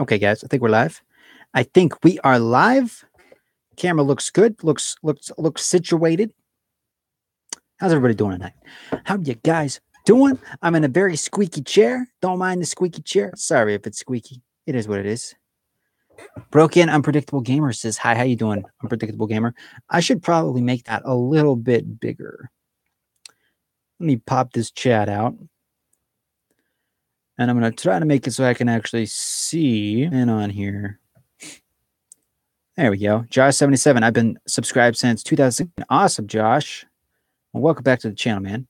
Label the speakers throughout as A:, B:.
A: Okay, guys, I think we're live. I think we are live. Camera looks good. Looks situated. How's everybody doing tonight? How you guys doing? I'm in a very squeaky chair. Don't mind the squeaky chair. Sorry if it's squeaky. It is what it is. Broken Unpredictable Gamer says, "Hi, how you doing, Unpredictable Gamer?" I should probably make that a little bit bigger. Let me pop this chat out. And I'm going to try to make it so I can actually see in on here. There we go. Josh77. I've been subscribed since 2000. Awesome, Josh. Well, welcome back to the channel, man.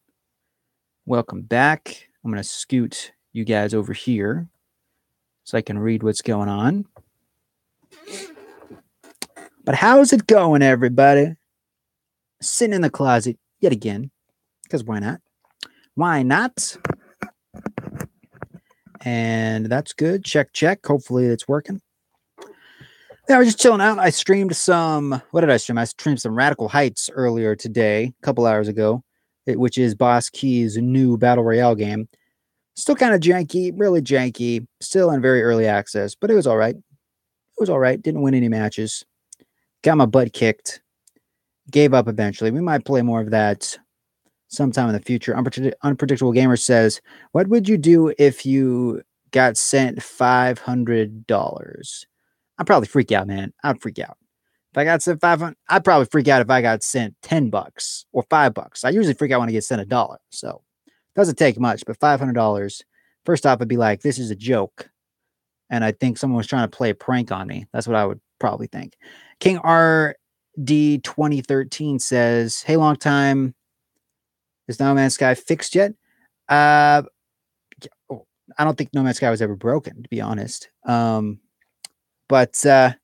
A: Welcome back. I'm going to scoot you guys over here so I can read what's going on. But how's it going, everybody? Sitting in the closet yet again, because why not? Why not? And that's good. Check, check. Hopefully it's working. Yeah, I was just chilling out. I streamed some, what did I stream? I streamed some Radical Heights earlier today, a couple hours ago, which is Boss Key's new Battle Royale game. Still kind of janky, really janky, still in very early access, but it was all right. It was all right. Didn't win any matches. Got my butt kicked. Gave up eventually. We might play more of that sometime in the future. Unpredictable Gamer says, what would you do if you got sent $500? I'd probably freak out, man. I'd freak out. If I got sent 500, I'd probably freak out if I got sent $10 or $5. I usually freak out when I get sent $1. So it doesn't take much, but $500. First off, I'd be like, this is a joke. And I think someone was trying to play a prank on me. That's what I would probably think. King RD 2013 says, hey, long time. Is No Man's Sky fixed yet? I don't think No Man's Sky was ever broken, to be honest. But No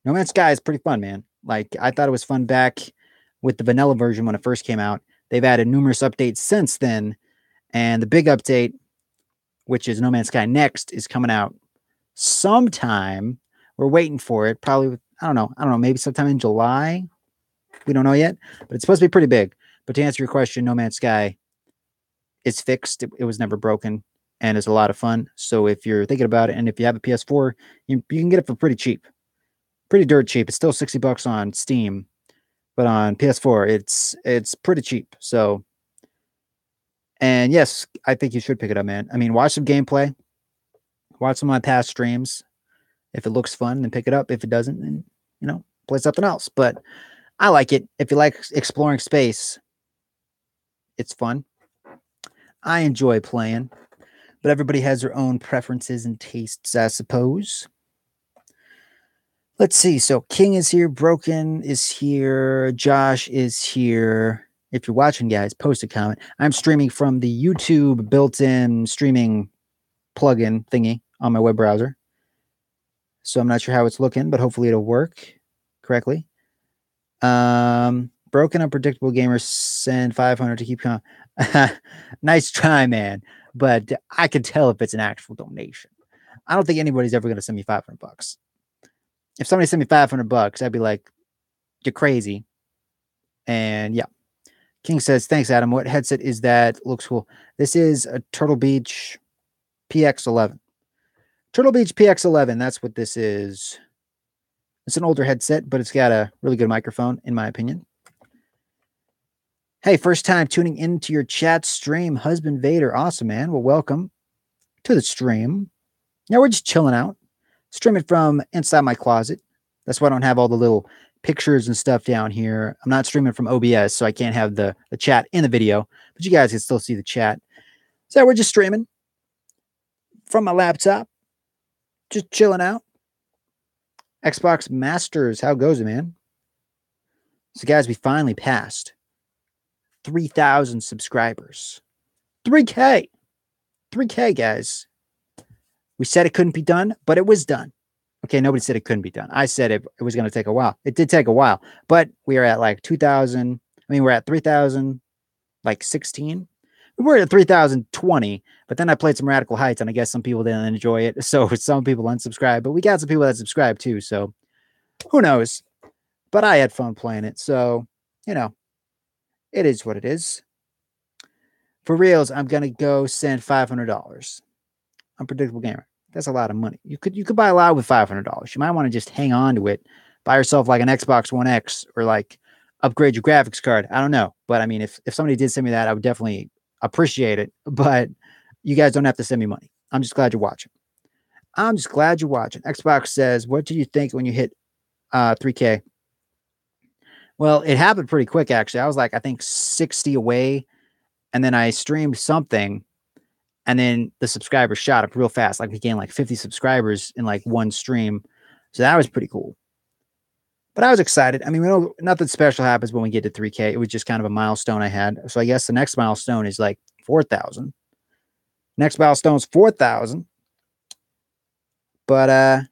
A: Man's Sky is pretty fun, man. Like, I thought it was fun back with the vanilla version when it first came out. They've added numerous updates since then. And the big update, which is No Man's Sky Next, is coming out sometime. We're waiting for it. Probably, I don't know, maybe sometime in July. We don't know yet. But it's supposed to be pretty big. But to answer your question, No Man's Sky is fixed. It was never broken. And it's a lot of fun. So if you're thinking about it, and if you have a PS4, you can get it for pretty cheap. Pretty dirt cheap. It's still $60 on Steam, but on PS4, it's pretty cheap. So, and yes, I think you should pick it up, man. I mean, watch some gameplay, watch some of my past streams. If it looks fun, then pick it up. If it doesn't, then play something else. But I like it. If you like exploring space, it's fun. I enjoy playing, but everybody has their own preferences and tastes, I suppose. Let's see. So King is here. Broken is here. Josh is here. If you're watching, guys, post a comment. I'm streaming from the YouTube built-in streaming plugin thingy on my web browser. So I'm not sure how it's looking, but hopefully it'll work correctly. Broken Unpredictable Gamers send 500 to keep calm. Nice try, man. But I can tell if it's an actual donation. I don't think anybody's ever going to send me $500. If somebody sent me $500, I'd be like, you're crazy. And yeah. King says, thanks, Adam. What headset is that? Looks cool. This is a Turtle Beach PX11. Turtle Beach PX11. That's what this is. It's an older headset, but it's got a really good microphone, in my opinion. Hey, first time tuning into your chat stream, Husband Vader. Awesome, man. Well, welcome to the stream. Now we're just chilling out. Streaming from inside my closet. That's why I don't have all the little pictures and stuff down here. I'm not streaming from OBS, so I can't have the chat in the video, but you guys can still see the chat. So we're just streaming from my laptop, just chilling out. Xbox Masters, how goes it, man? So guys, we finally passed 3,000 subscribers. 3K, guys. We said it couldn't be done, but it was done. Okay, nobody said it couldn't be done. I said it was going to take a while. It did take a while, but we are at like 2,000. I mean, we're at 3,000, like 16. We were at 3,020, but then I played some Radical Heights, and I guess some people didn't enjoy it. So some people unsubscribed, but we got some people that subscribed too. So who knows? But I had fun playing it. So, it is what it is. For reals, I'm going to go send $500. Unpredictable Gamer. That's a lot of money. You could buy a lot with $500. You might want to just hang on to it, buy yourself like an Xbox One X, or like upgrade your graphics card. I don't know, but I mean, if somebody did send me that, I would definitely appreciate it. But you guys don't have to send me money. I'm just glad you're watching. I'm just glad you're watching. Xbox says, "What do you think when you hit 3K?" Well, it happened pretty quick actually. I was like, I think 60 away, and then I streamed something, and then the subscribers shot up real fast. Like we gained like 50 subscribers in like one stream. So that was pretty cool. But I was excited. I mean, we know nothing special happens when we get to 3K. It was just kind of a milestone I had. So I guess the next milestone is like 4,000. Next milestone is 4,000. But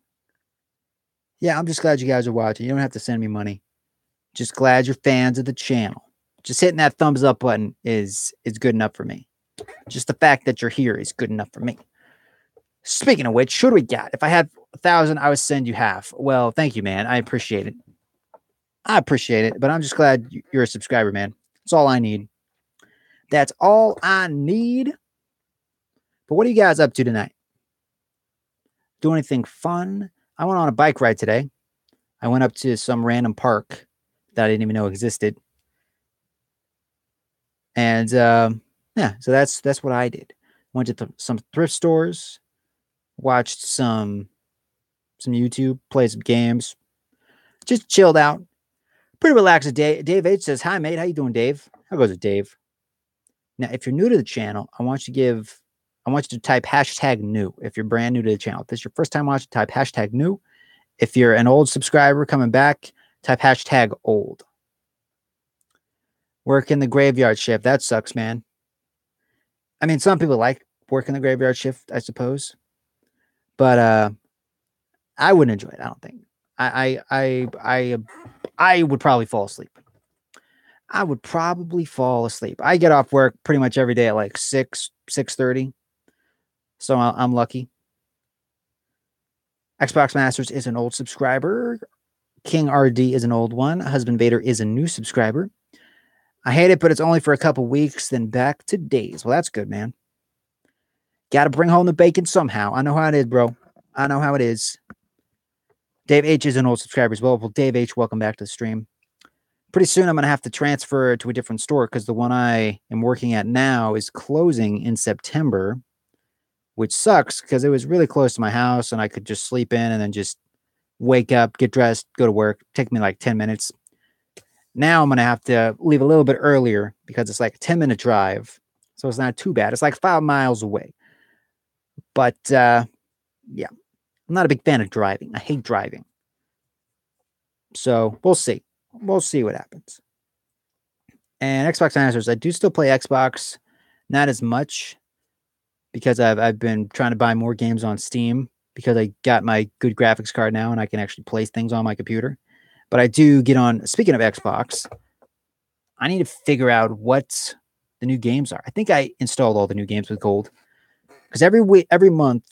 A: yeah, I'm just glad you guys are watching. You don't have to send me money. Just glad you're fans of the channel. Just hitting that thumbs up button is good enough for me. Just the fact that you're here is good enough for me. Speaking of which, should we got? If I had 1,000, I would send you half. Well, thank you, man. I appreciate it. I appreciate it, but I'm just glad you're a subscriber, man. That's all I need. That's all I need. But what are you guys up to tonight? Do anything fun? I went on a bike ride today. I went up to some random park that I didn't even know existed. And yeah, so that's what I did. Went to some thrift stores, watched some YouTube, played some games, just chilled out. Pretty relaxed day. Dave H says, "Hi, mate. How you doing, Dave? How goes it, Dave?" Now, if you're new to the channel, I want you to type hashtag new. If you're brand new to the channel, if this is your first time watching, type hashtag new. If you're an old subscriber coming back, type hashtag old. Work in the graveyard shift. That sucks, man. I mean, some people like working the graveyard shift, I suppose, but I wouldn't enjoy it. I don't think. I would probably fall asleep. I would probably fall asleep. I get off work pretty much every day at like 6:30. So I'm lucky. Xbox Masters is an old subscriber. King RD is an old one. Husband Vader is a new subscriber. I hate it, but it's only for a couple weeks, then back to days. Well, that's good, man. Got to bring home the bacon somehow. I know how it is, bro. I know how it is. Dave H is an old subscriber as well. Well, Dave H, welcome back to the stream. Pretty soon I'm going to have to transfer to a different store because the one I am working at now is closing in September, which sucks because it was really close to my house and I could just sleep in and then just wake up, get dressed, go to work. Take me like 10 minutes. Now I'm going to have to leave a little bit earlier because it's like a 10-minute drive. So it's not too bad. It's like 5 miles away. But yeah, I'm not a big fan of driving. I hate driving. So we'll see. We'll see what happens. And Xbox answers, I do still play Xbox, not as much because I've been trying to buy more games on Steam because I got my good graphics card now and I can actually play things on my computer. But I do get on, speaking of Xbox, I need to figure out what the new games are. I think I installed all the new games with gold because every month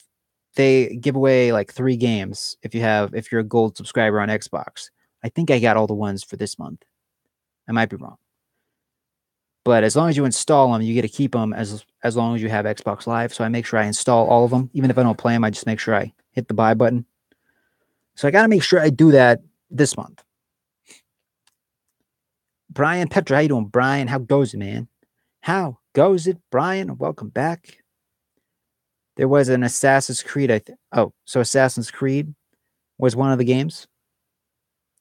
A: they give away like 3 games if you're a gold subscriber on Xbox. I think I got all the ones for this month. I might be wrong. But as long as you install them, you get to keep them as long as you have Xbox Live. So I make sure I install all of them. Even if I don't play them, I just make sure I hit the buy button. So I got to make sure I do that this month. Brian Petra, how you doing, Brian? How goes it, man? How goes it, Brian? Welcome back. There was an Assassin's Creed, I think. Oh, so Assassin's Creed was one of the games?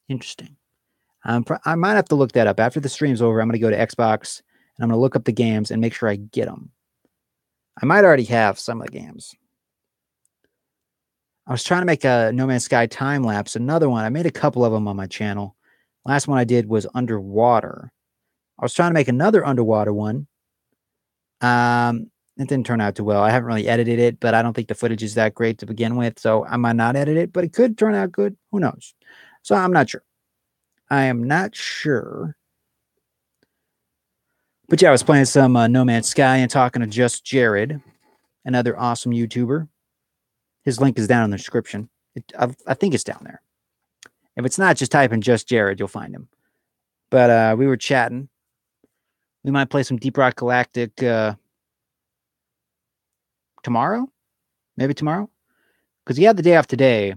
A: Interesting. I might have to look that up. After the stream's over, I'm going to go to Xbox, and I'm going to look up the games and make sure I get them. I might already have some of the games. I was trying to make a No Man's Sky time lapse. Another one. I made a couple of them on my channel. Last one I did was underwater. I was trying to make another underwater one. It didn't turn out too well. I haven't really edited it, but I don't think the footage is that great to begin with. So I might not edit it, but it could turn out good. Who knows? So I'm not sure. I am not sure. But yeah, I was playing some No Man's Sky and talking to Just Jared, another awesome YouTuber. His link is down in the description. I think it's down there. If it's not, just type in Just Jared. You'll find him. But we were chatting. We might play some Deep Rock Galactic tomorrow. Maybe tomorrow. Because you have the day off today.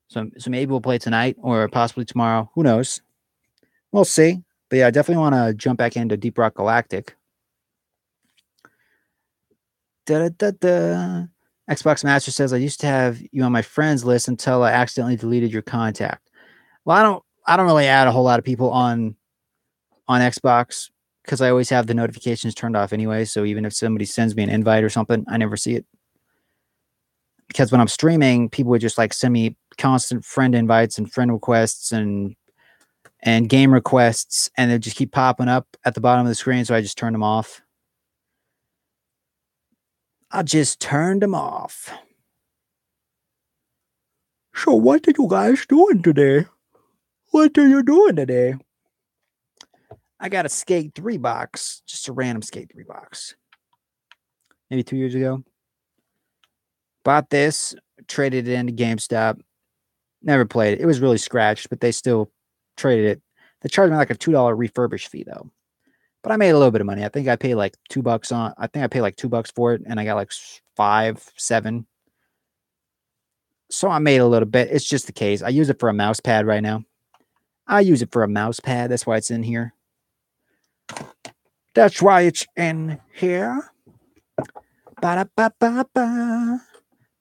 A: So maybe we'll play tonight or possibly tomorrow. Who knows? We'll see. But yeah, I definitely want to jump back into Deep Rock Galactic. Da-da-da-da. Xbox Master says, I used to have you on my friends list until I accidentally deleted your contact. Well, I don't really add a whole lot of people on Xbox because I always have the notifications turned off anyway. So even if somebody sends me an invite or something, I never see it. Because when I'm streaming, people would just like send me constant friend invites and friend requests and game requests, and they just keep popping up at the bottom of the screen. So I just turned them off. I just turned them off. So what are you guys doing today? What are you doing today? I got a Skate 3 box, just a random Skate 3 box. Maybe 2 years ago. Bought this, traded it into GameStop. Never played it. It was really scratched, but they still traded it. They charged me like a $2 refurbish fee though. But I made a little bit of money. I think I paid like $2 on. I think I paid like $2 for it, and I got like 5, 7. So I made a little bit. It's just the case. I use it for a mouse pad right now. I use it for a mouse pad. That's why it's in here. That's why it's in here. Ba-da-ba-ba-ba.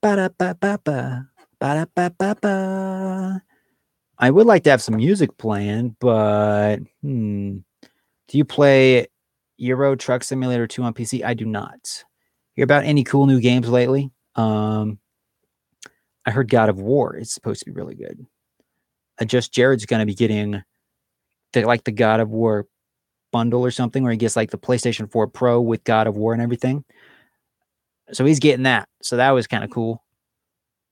A: Ba-da-ba-ba-ba. Ba-da-ba-ba-ba. I would like to have some music playing, but do you play Euro Truck Simulator 2 on PC? I do not. Hear about any cool new games lately? I heard God of War is supposed to be really good. Just Jared's going to be getting the God of War bundle or something, where he gets like the PlayStation 4 Pro with God of War and everything. So he's getting that. So that was kind of cool.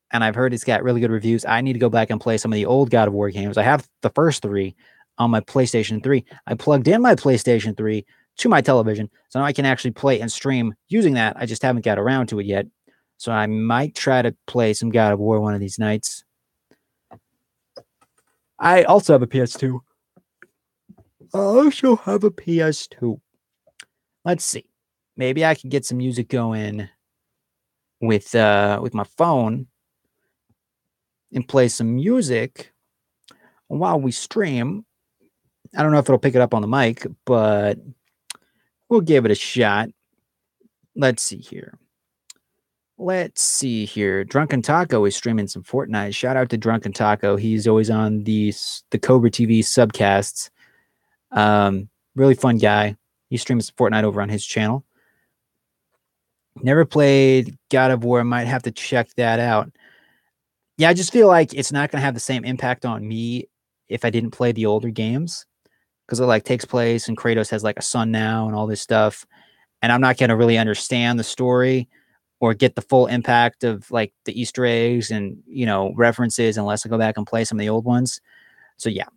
A: And I've heard it's got really good reviews. I need to go back and play some of the old God of War games. I have the first 3 on my PlayStation 3. I plugged in my PlayStation 3 to my television, so now I can actually play and stream using that. I just haven't got around to it yet. So I might try to play some God of War one of these nights. I also have a PS2. Let's see. Maybe I can get some music going with my phone and play some music while we stream. I don't know if it'll pick it up on the mic, but we'll give it a shot. Let's see here. Drunken Taco is streaming some Fortnite. Shout out to Drunken Taco. He's always on the Cobra TV subcasts. Really fun guy. He streams Fortnite over on his channel. Never played God of War. Might have to check that out. Yeah, I just feel like it's not going to have the same impact on me if I didn't play the older games, because it like takes place and Kratos has like a son now and all this stuff, and I'm not going to really understand the story or get the full impact of like the Easter eggs and references unless I go back and play some of the old ones. So yeah,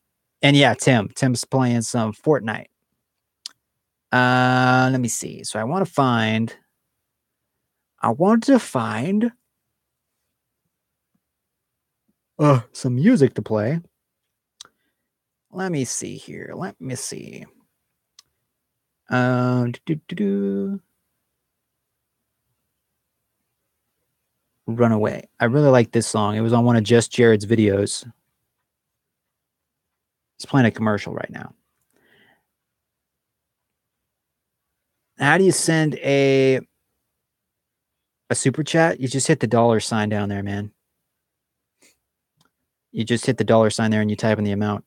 A: and yeah, Tim's playing some Fortnite. Let me see. So I want to find some music to play. Let me see here. Runaway. I really like this song. It was on one of Just Jared's videos. He's playing a commercial right now. How do you send a super chat? You just hit the $sign down there, man. You just hit the $sign there and you type in the amount.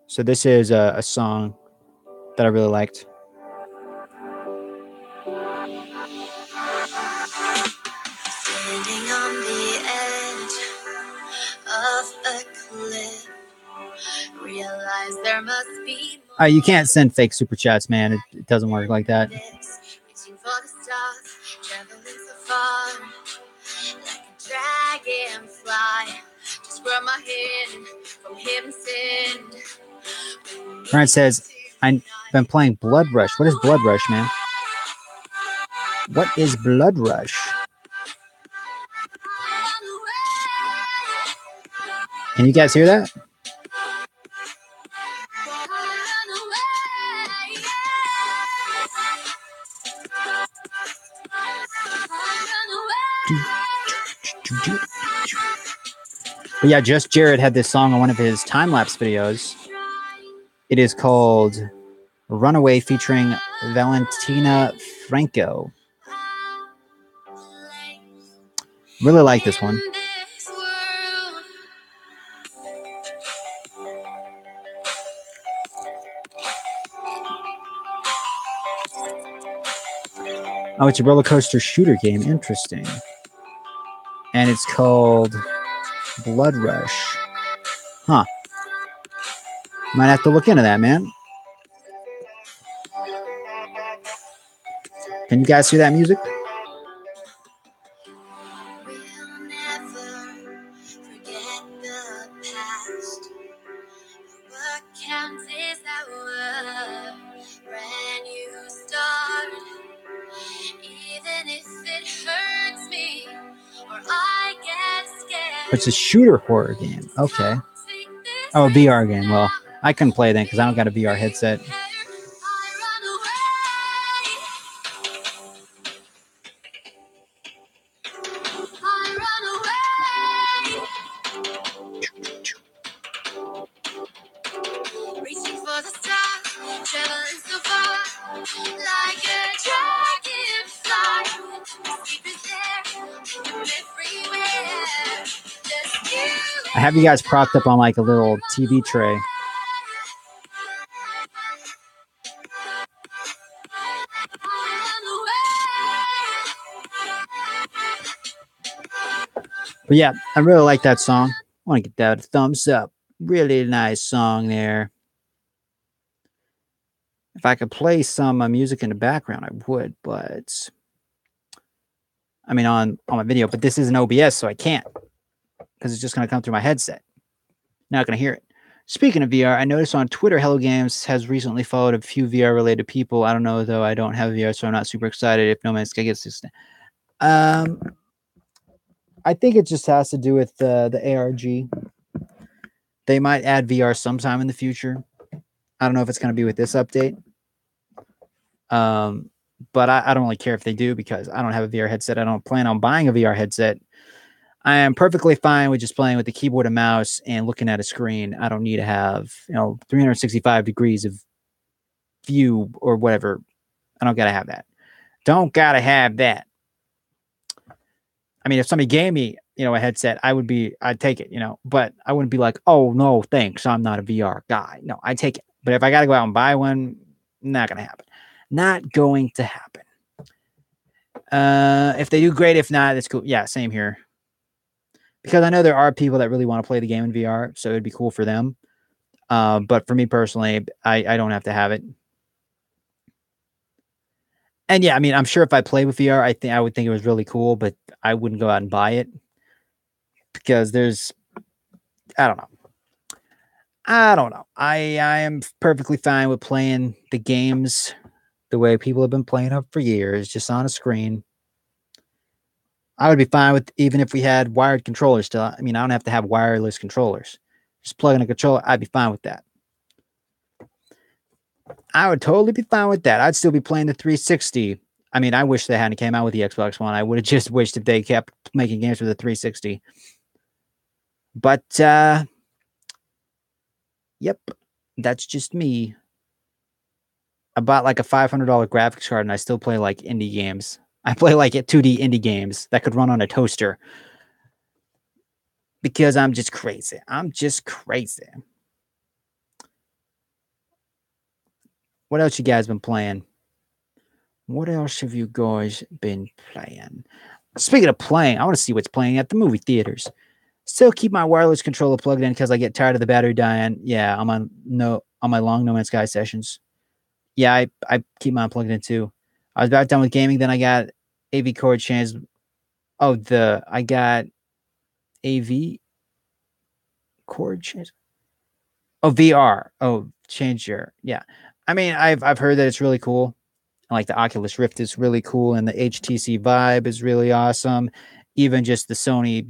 A: So this is a song that I really liked. Standing on the edge of a cliff, realize there must be more. You can't send fake super chats, man. It doesn't work like that. Reaching for the stars, traveling so far, like a dragonfly. Just grab my hand from heaven send. Brent says, I've been playing Blood Rush. What is Blood Rush, man? What is Blood Rush? Can you guys hear that? But yeah, Just Jared had this song on one of his time lapse videos. It is called Runaway featuring Valentina Franco. Really like this one. Oh, it's a roller coaster shooter game. Interesting. And it's called Blood Rush. Huh. Might have to look into that, man. Can you guys hear that music? It's a shooter horror game. Okay. Oh, a VR game. Well, I couldn't play then because I don't got a VR headset. I have you guys propped up on like a little TV tray. But yeah, I really like that song. I want to get that a thumbs up. Really nice song there. If I could play some music in the background, I would, but I mean on my video, but this is an OBS, so I can't because it's just going to come through my headset. Not going to hear it. Speaking of VR, I noticed on Twitter, Hello Games has recently followed a few VR related people. I don't know though. I don't have VR, so I'm not super excited if No Man's Sky gets this. I think it just has to do with the ARG. They might add VR sometime in the future. I don't know if it's going to be with this update. But I don't really care if they do because I don't have a VR headset. I don't plan on buying a VR headset. I am perfectly fine with just playing with the keyboard and mouse and looking at a screen. I don't need to have 365 degrees of view or whatever. I don't gotta have that. Don't gotta have that. I mean, if somebody gave me a headset, I'd take it, but I wouldn't be like, oh no, thanks, I'm not a VR guy. No, I take it. But if I gotta go out and buy one, not gonna happen. Not going to happen. If they do, great. If not, that's cool. Yeah, same here. Because I know there are people that really want to play the game in VR, so it'd be cool for them. But for me personally, I don't have to have it. And yeah, I mean, I'm sure if I play with VR, I would think it was really cool, but I wouldn't go out and buy it because I don't know. I am perfectly fine with playing the games the way people have been playing them for years, just on a screen. I would be fine with even if we had wired controllers still. I mean, I don't have to have wireless controllers. Just plug in a controller, I'd be fine with that. I would totally be fine with that. I'd still be playing the 360. I mean, I wish they hadn't came out with the Xbox One. I would have just wished if they kept making games for the 360. But yep, that's just me. I bought like a $500 graphics card and I still play like indie games. I play like 2D indie games that could run on a toaster because I'm just crazy. I'm just crazy. What else you guys been playing? What else have you guys been playing? Speaking of playing, I want to see what's playing at the movie theaters. Still keep my wireless controller plugged in because I get tired of the battery dying. Yeah, on my long No Man's Sky sessions. Yeah, I keep mine plugged in too. I was about done with gaming, then I got AV cord change. Oh, I got AV cord change. Oh, VR. Oh, change your I mean, I've heard that it's really cool. Like the Oculus Rift is really cool, and the HTC Vibe is really awesome. Even just the Sony,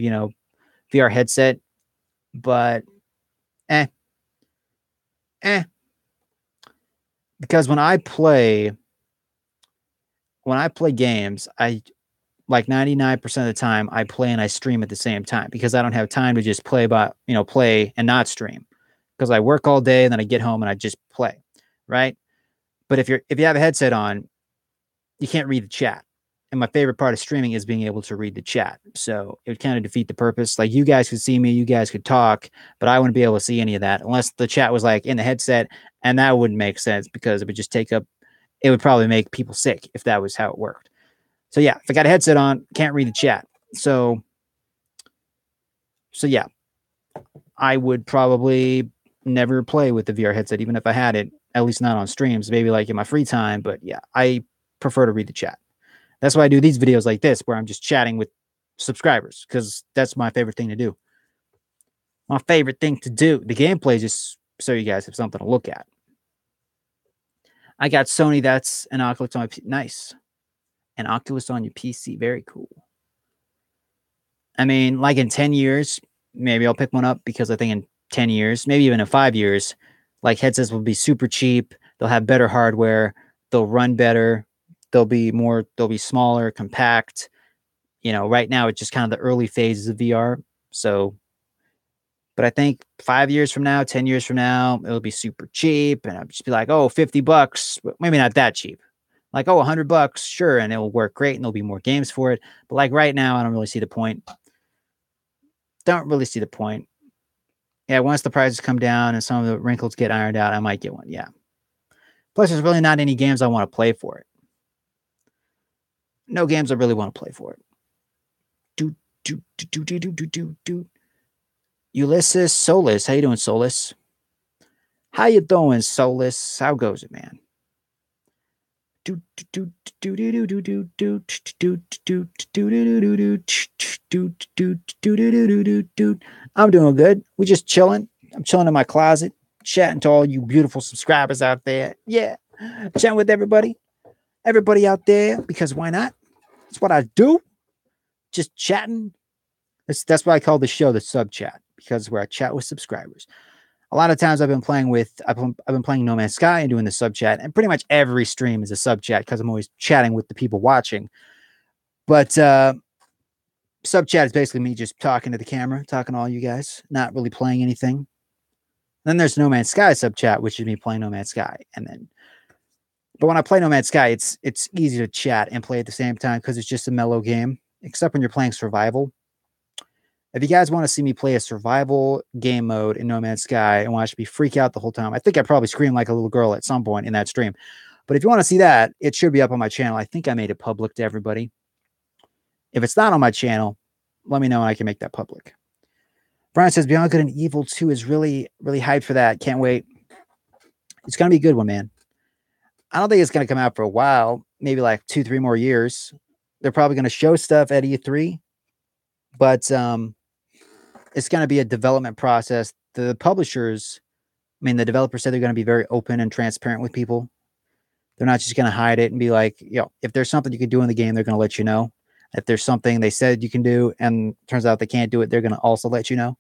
A: VR headset. But eh. Because when I play games, like 99% of the time I play and I stream at the same time because I don't have time to just play play and not stream because I work all day and then I get home and I just play, right? But if you have a headset on, you can't read the chat. And my favorite part of streaming is being able to read the chat. So it would kind of defeat the purpose. Like you guys could see me, you guys could talk, but I wouldn't be able to see any of that unless the chat was like in the headset, and that wouldn't make sense because it would just take up. It would probably make people sick if that was how it worked. So yeah, if I got a headset on, can't read the chat. So yeah, I would probably never play with the VR headset, even if I had it, at least not on streams, maybe like in my free time. But yeah, I prefer to read the chat. That's why I do these videos like this, where I'm just chatting with subscribers, because that's my favorite thing to do. My favorite thing to do. The gameplay is just so you guys have something to look at. I got Sony. That's an Oculus on my nice. An Oculus on your PC. Very cool. I mean, like in 10 years, maybe I'll pick one up because I think in 10 years, maybe even in 5 years, like headsets will be super cheap. They'll have better hardware. They'll run better. They'll be smaller, compact. Right now it's just kind of the early phases of VR. So, but I think 5 years from now, 10 years from now, it'll be super cheap. And I'll just be like, oh, $50, maybe not that cheap. Like, oh, $100, sure. And it will work great and there'll be more games for it. But like right now, I don't really see the point. Don't really see the point. Yeah, once the prices come down and some of the wrinkles get ironed out, I might get one. Yeah. Plus, there's really not any games I want to play for it. No games I really want to play for it. Do. Ulysses Solus, how you doing, Solus? How you doing, Solus? How goes it, man? I'm doing good. We just chilling. I'm chilling in my closet, chatting to all you beautiful subscribers out there. Yeah, chatting with everybody out there, because why not? That's what I do. Just chatting. That's why I call the show the sub chat, because it's where I chat with subscribers. A lot of times I've been playing No Man's Sky and doing the sub chat, and pretty much every stream is a sub chat because I'm always chatting with the people watching. But sub chat is basically me just talking to the camera, talking to all you guys, not really playing anything. Then there's No Man's Sky sub chat, which is me playing No Man's Sky, but when I play No Man's Sky, it's easy to chat and play at the same time because it's just a mellow game, except when you're playing survival. If you guys want to see me play a survival game mode in No Man's Sky and watch me freak out the whole time, I think I probably scream like a little girl at some point in that stream. But if you want to see that, it should be up on my channel. I think I made it public to everybody. If it's not on my channel, let me know and I can make that public. Brian says Beyond Good and Evil 2 is really, really hyped for that. Can't wait. It's going to be a good one, man. I don't think it's going to come out for a while, maybe like 2-3 more years. They're probably going to show stuff at E3, but it's going to be a development process. The developers said they're going to be very open and transparent with people. They're not just going to hide it and be like, if there's something you can do in the game, they're going to let you know. If there's something they said you can do and turns out they can't do it, they're going to also let you know.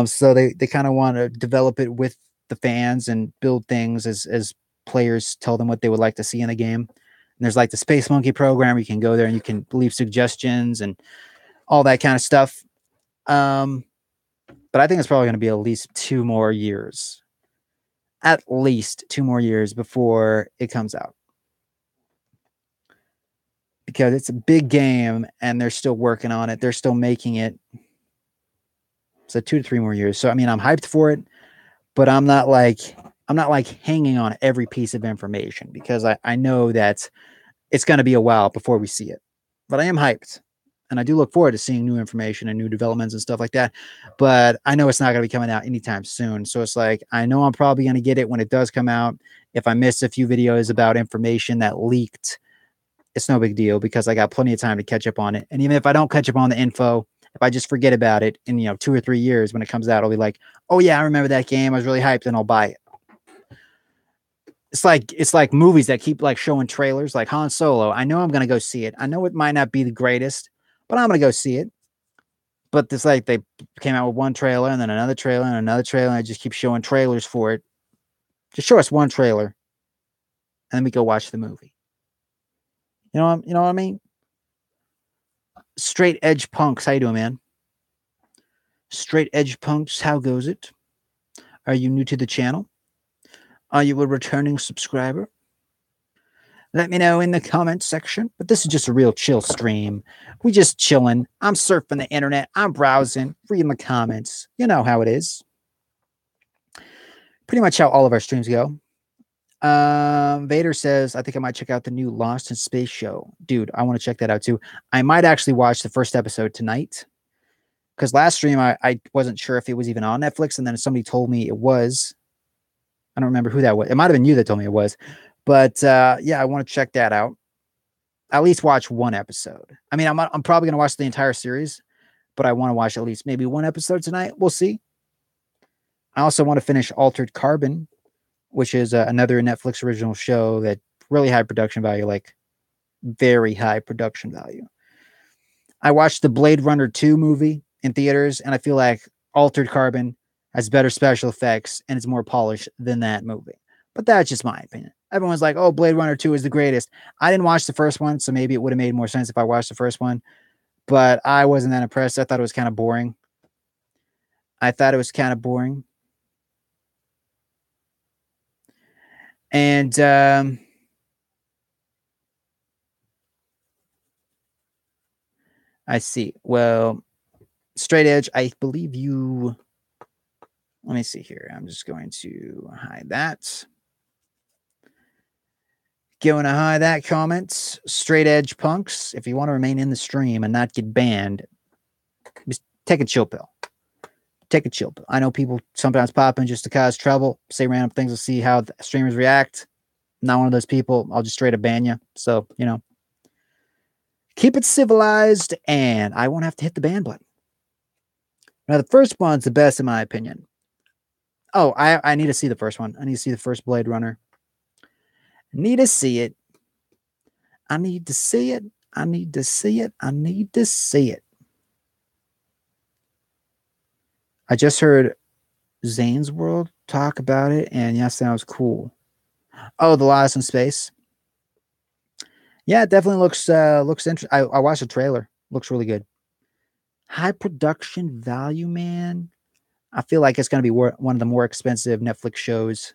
A: So they kind of want to develop it with the fans and build things as players tell them what they would like to see in the game. And there's like the Space Monkey program where you can go there and you can leave suggestions and all that kind of stuff. But I think it's probably going to be at least 2 more years. At least 2 more years before it comes out. Because it's a big game and they're still working on it. They're still making it. So 2 to 3 more years. So I mean, I'm hyped for it, but I'm not like hanging on every piece of information because I know that it's going to be a while before we see it. But I am hyped. And I do look forward to seeing new information and new developments and stuff like that. But I know it's not going to be coming out anytime soon. So it's like, I know I'm probably going to get it when it does come out. If I miss a few videos about information that leaked, it's no big deal because I got plenty of time to catch up on it. And even if I don't catch up on the info, if I just forget about it in 2 or 3 years when it comes out, I'll be like, oh yeah, I remember that game. I was really hyped, and I'll buy it. It's like movies that keep like showing trailers, like Han Solo. I know I'm gonna go see it. I know it might not be the greatest, but I'm gonna go see it. But it's like they came out with one trailer and then another trailer and another trailer, and I just keep showing trailers for it. Just show us one trailer, and then we go watch the movie. You know what I mean? Straight Edge Punks, how you doing, man? Straight Edge Punks, how goes it? Are you new to the channel? Are you a returning subscriber? Let me know in the comments section. But this is just a real chill stream. We just chilling. I'm surfing the internet. I'm browsing, reading the comments. You know how it is. Pretty much how all of our streams go. Vader says, I think I might check out the new Lost in Space show. Dude, I want to check that out too. I might actually watch the first episode tonight. Because last stream, I wasn't sure if it was even on Netflix. And then somebody told me it was. I don't remember who that was. It might have been you that told me it was. But yeah, I want to check that out. At least watch one episode. I mean, I'm probably going to watch the entire series, but I want to watch at least maybe one episode tonight. We'll see. I also want to finish Altered Carbon, which is another Netflix original show that really high production value, like very high production value. I watched the Blade Runner 2 movie in theaters, and I feel like Altered Carbon has better special effects and it's more polished than that movie. But that's just my opinion. Everyone's like, oh, Blade Runner 2 is the greatest. I didn't watch the first one, so maybe it would have made more sense if I watched the first one. But I wasn't that impressed. I thought it was kind of boring. And I see. Well, Straight Edge, I believe you. Let me see here. I'm just going to hide that. Going to hide that comment. Straight Edge Punks, if you want to remain in the stream and not get banned, just take a chill pill. Take a chill pill. I know people sometimes pop in just to cause trouble, say random things to see how the streamers react. I'm not one of those people. I'll just straight up ban you. So, you know, keep it civilized and I won't have to hit the ban button. Now, the first one's the best in my opinion. Oh, I need to see the first one. I need to see the first Blade Runner. Need to see it. I need to see it. I need to see it. I need to see it. I just heard Zane's World talk about it, and yes, that was cool. Oh, the Lost in Space. Yeah, it definitely looks interesting. I watched the trailer. Looks really good. High production value, man. I feel like it's going to be one of the more expensive Netflix shows.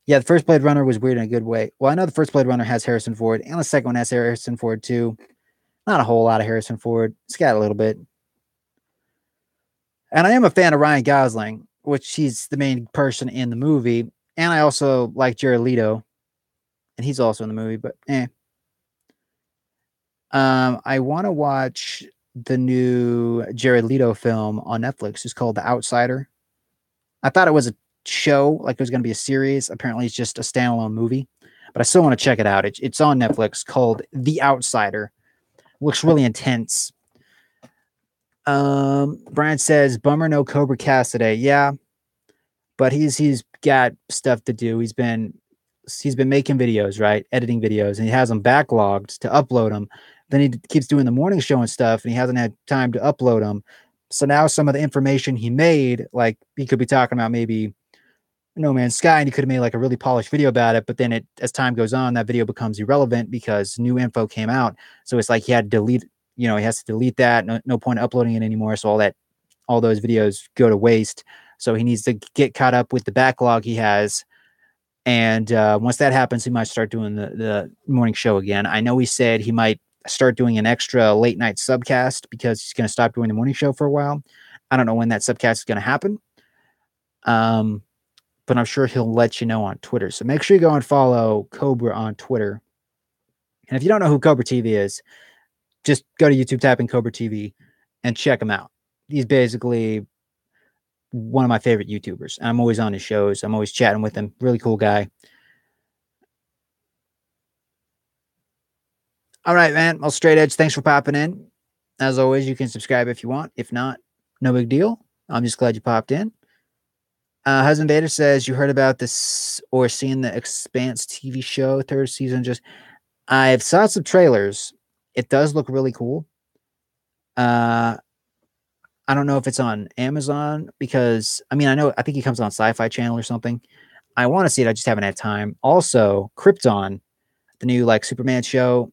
A: Yeah, the first Blade Runner was weird in a good way. Well, I know the first Blade Runner has Harrison Ford, and the second one has Harrison Ford too. Not a whole lot of Harrison Ford. It's got a little bit. And I am a fan of Ryan Gosling, which he's the main person in the movie. And I also like Jared Leto, and he's also in the movie, but I want to watch the new Jared Leto film on Netflix. It's called The Outsider. I thought it was a show, like it was going to be a series. Apparently, it's just a standalone movie, but I still want to check it out. It's on Netflix called The Outsider. Looks really intense. Brian says, bummer no Cobra Cast today. Yeah, but he's got stuff to do. He's been making videos, right? Editing videos, and he has them backlogged to upload them. Then he keeps doing the morning show and stuff, and he hasn't had time to upload them. So now some of the information he made, like he could be talking about maybe No Man's Sky, and he could have made like a really polished video about it. But then as time goes on, that video becomes irrelevant because new info came out. So it's like he had to delete, he has to delete that. No point uploading it anymore. So all those videos go to waste. So he needs to get caught up with the backlog he has. And once that happens, he might start doing the morning show again. I know he said he might start doing an extra late night subcast because he's going to stop doing the morning show for a while. I don't know when that subcast is going to happen. But I'm sure he'll let you know on Twitter. So make sure you go and follow Cobra on Twitter. And if you don't know who Cobra TV is, just go to YouTube, type in Cobra TV, and check him out. He's basically one of my favorite YouTubers. And I'm always on his shows. I'm always chatting with him. Really cool guy. All right, man. Well, Straight Edge, thanks for popping in. As always, you can subscribe if you want. If not, no big deal. I'm just glad you popped in. Husband Vader says, you heard about this or seen the Expanse TV show, third season? I've saw some trailers. It does look really cool. I don't know if it's on Amazon because, I think he comes on Sci-Fi Channel or something. I want to see it. I just haven't had time. Also, Krypton, the new like Superman show,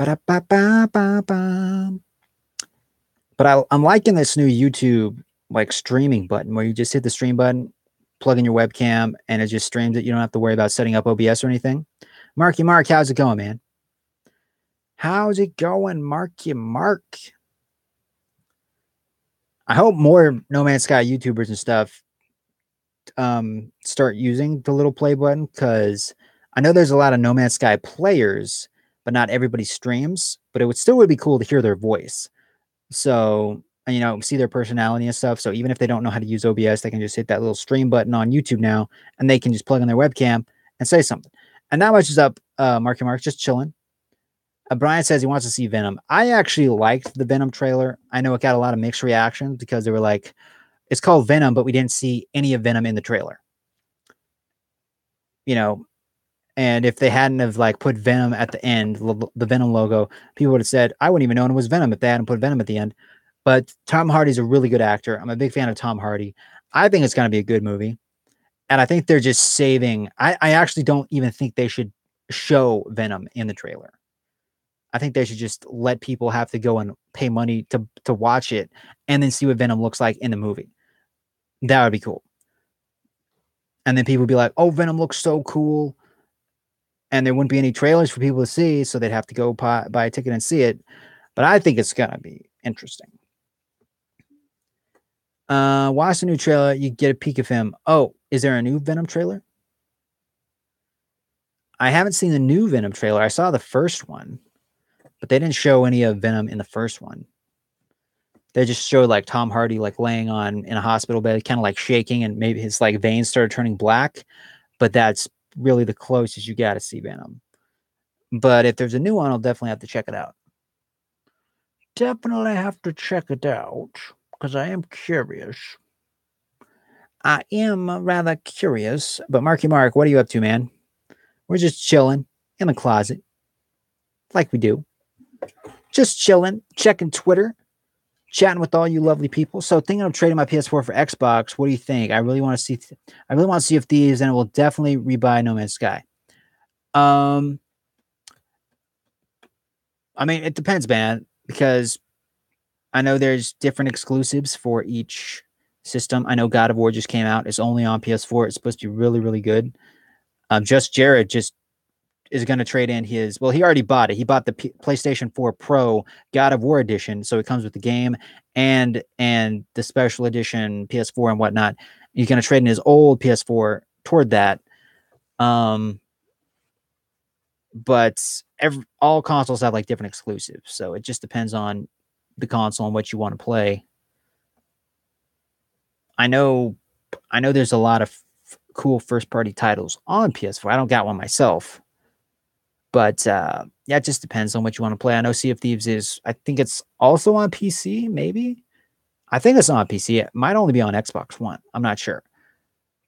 A: Ba-da-ba-ba-ba-ba. But I'm liking this new YouTube like streaming button where you just hit the stream button, plug in your webcam, and it just streams it. You don't have to worry about setting up OBS or anything. Marky Mark, how's it going, man? How's it going, Marky Mark? I hope more No Man's Sky YouTubers and stuff start using the little play button, because I know there's a lot of No Man's Sky players, but not everybody streams. But it would be cool to hear their voice. So, see their personality and stuff. So even if they don't know how to use OBS, they can just hit that little stream button on YouTube now, and they can just plug in their webcam and say something. And not much is up, Marky Mark, just chilling. Brian says he wants to see Venom. I actually liked the Venom trailer. I know it got a lot of mixed reactions because they were like, it's called Venom, but we didn't see any of Venom in the trailer. And if they hadn't have like put Venom at the end, the Venom logo, people would have said, I wouldn't even know it was Venom if they hadn't put Venom at the end. But Tom Hardy's a really good actor. I'm a big fan of Tom Hardy. I think it's going to be a good movie. And I think they're just saving. I actually don't even think they should show Venom in the trailer. I think they should just let people have to go and pay money to watch it and then see what Venom looks like in the movie. That would be cool. And then people would be like, oh, Venom looks so cool. And there wouldn't be any trailers for people to see, so they'd have to go buy a ticket and see it. But I think it's going to be interesting. Watch the new trailer. You get a peek of him. Oh, is there a new Venom trailer? I haven't seen the new Venom trailer. I saw the first one, but they didn't show any of Venom in the first one. They just showed like Tom Hardy like laying on in a hospital bed, kind of like shaking, and maybe his like veins started turning black. But that's really the closest you got to see Venom. But if there's a new one, I'll definitely have to check it out. Definitely have to check it out because I am curious. I am rather curious. But Marky Mark, what are you up to, man? We're just chilling in the closet, like we do. Just chilling, checking Twitter, chatting with all you lovely people. So thinking of trading my PS4 for Xbox. What do you think? I really want to see. I really want to see if these, and it will definitely rebuy No Man's Sky. I mean, it depends, man, because I know there's different exclusives for each system. I know God of War just came out. It's only on PS4. It's supposed to be really, really good. Just Jared just is going to trade in his. Well, he already bought it. He bought the PlayStation 4 Pro God of War edition, so it comes with the game and the special edition PS4 and whatnot. He's going to trade in his old PS4 toward that. But all consoles have like different exclusives, so it just depends on the console and what you want to play. I know there's a lot of cool first party titles on PS4. I don't got one myself, but yeah, it just depends on what you want to play. I know Sea of Thieves I think it's also on PC, maybe. I think it's on PC. It might only be on Xbox One. I'm not sure.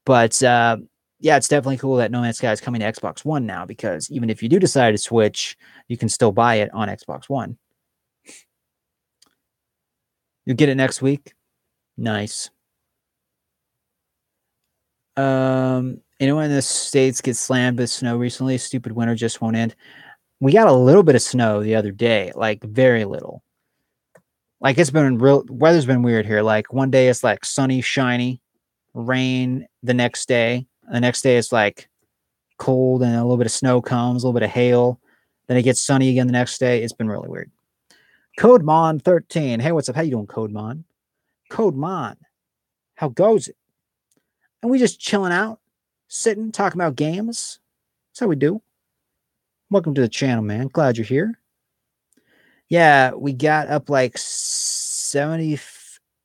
A: But yeah, it's definitely cool that No Man's Sky is coming to Xbox One now, because even if you do decide to switch, you can still buy it on Xbox One. You'll get it next week. Nice. Anyone in the States gets slammed with snow recently? Stupid winter just won't end. We got a little bit of snow the other day, like very little. Like it's been weather's been weird here. Like one day it's like sunny, shiny, rain the next day. The next day it's like cold and a little bit of snow comes, a little bit of hail. Then it gets sunny again the next day. It's been really weird. CodeMon13. Hey, what's up? How you doing, CodeMon? CodeMon. How goes it? And we just chilling out, sitting, talking about games. That's how we do. Welcome to the channel, man. Glad you're here. Yeah, we got up like 70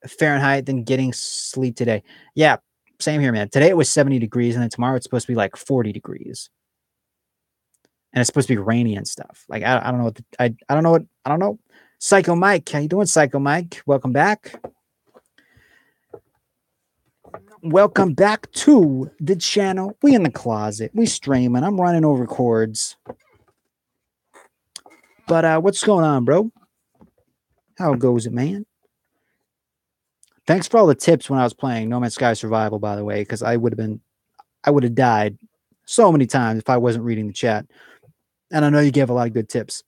A: Fahrenheit, then getting sleep today. Yeah, same here, man. Today it was 70 degrees, and then tomorrow it's supposed to be like 40 degrees. And it's supposed to be rainy and stuff. Like, I don't know what I don't know. Psycho Mike, how you doing, Psycho Mike? Welcome back. Welcome back to the channel. We in the closet. We streaming. I'm running over cords. But what's going on, bro? How goes it, man? Thanks for all the tips when I was playing No Man's Sky Survival, by the way, because I would have died so many times if I wasn't reading the chat. And I know you gave a lot of good tips.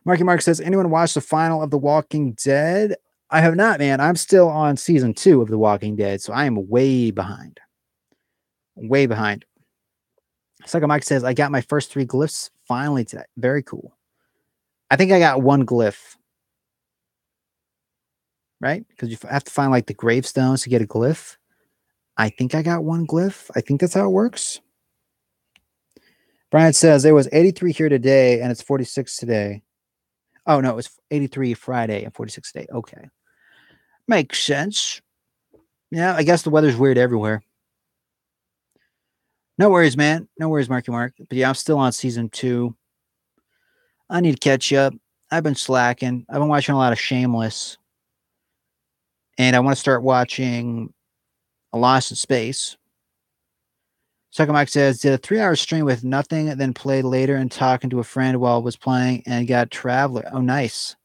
A: Marky Mark says, anyone watch the final of The Walking Dead? I have not, man. I'm still on season 2 of The Walking Dead, so I am way behind. Way behind. Psycho Mike says, I got my first 3 glyphs finally today. Very cool. I think I got 1 glyph. Right? Because you have to find like the gravestones to get a glyph. I think I got 1 glyph. I think that's how it works. Brian says, there was 83 here today, and it's 46 today. Oh, no, it was 83 Friday and 46 today. Okay. Makes sense. Yeah, I guess the weather's weird everywhere. No worries, man. No worries, Marky Mark. But yeah, I'm still on season 2. I need to catch up. I've been slacking. I've been watching a lot of Shameless. And I want to start watching A Lost in Space. Psycho Mike says, did a 3-hour stream with nothing, then played later and talking to a friend while I was playing and got Traveler. Oh, nice.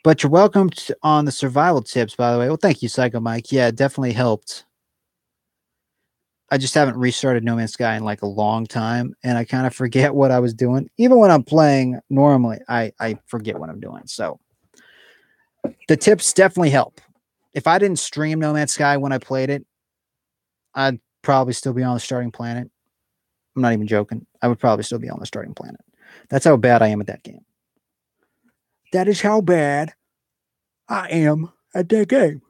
A: But you're welcome on the survival tips, by the way. Well, thank you, Psycho Mike. Yeah, it definitely helped. I just haven't restarted No Man's Sky in like a long time, and I kind of forget what I was doing. Even when I'm playing normally, I forget what I'm doing. So the tips definitely help. If I didn't stream No Man's Sky when I played it, I'd probably still be on the starting planet. I'm not even joking. I would probably still be on the starting planet. That's how bad I am at that game. That is how bad I am at that game.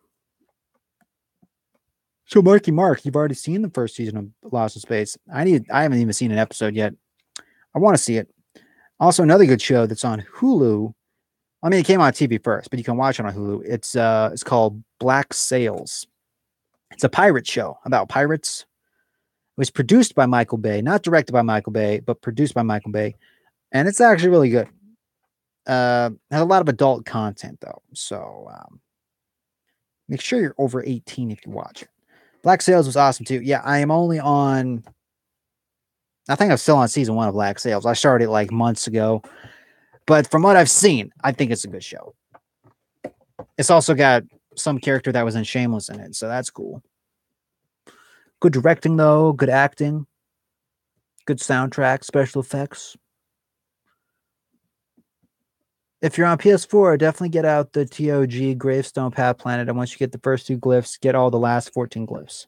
A: So, Marky Mark, you've already seen the first season of Lost in Space. I haven't even seen an episode yet. I want to see it. Also, another good show that's on Hulu. I mean, it came on TV first, but you can watch it on Hulu. It's called Black Sails. It's a pirate show about pirates. It was produced by Michael Bay, not directed by Michael Bay, but produced by Michael Bay, and it's actually really good. Has a lot of adult content though, so make sure you're over 18 if you watch it. Black Sails was awesome too. Yeah, I am only on. I think I'm still on season 1 of Black Sails. I started like months ago, but from what I've seen, I think it's a good show. It's also got some character that was in Shameless in it, so that's cool. Good directing though, good acting, good soundtrack, special effects. If you're on PS4, definitely get out the TOG Gravestone Path Planet, and once you get the first 2 glyphs, get all the last 14 glyphs.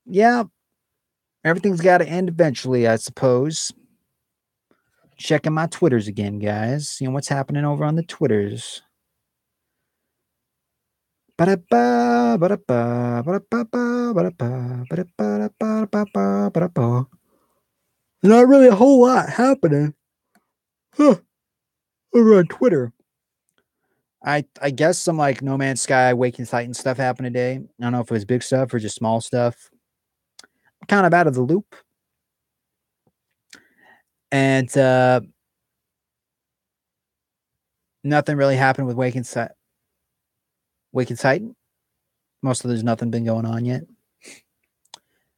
A: Yeah, everything's got to end eventually, I suppose. Checking my Twitters again, guys. Seeing what's happening over on the Twitters. Not really a whole lot happening over on Twitter. I guess some like No Man's Sky, Waking Titan stuff happened today. I don't know if it was big stuff or just small stuff. I'm kind of out of the loop. And nothing really happened with Waking Titan. Most of there's nothing been going on yet.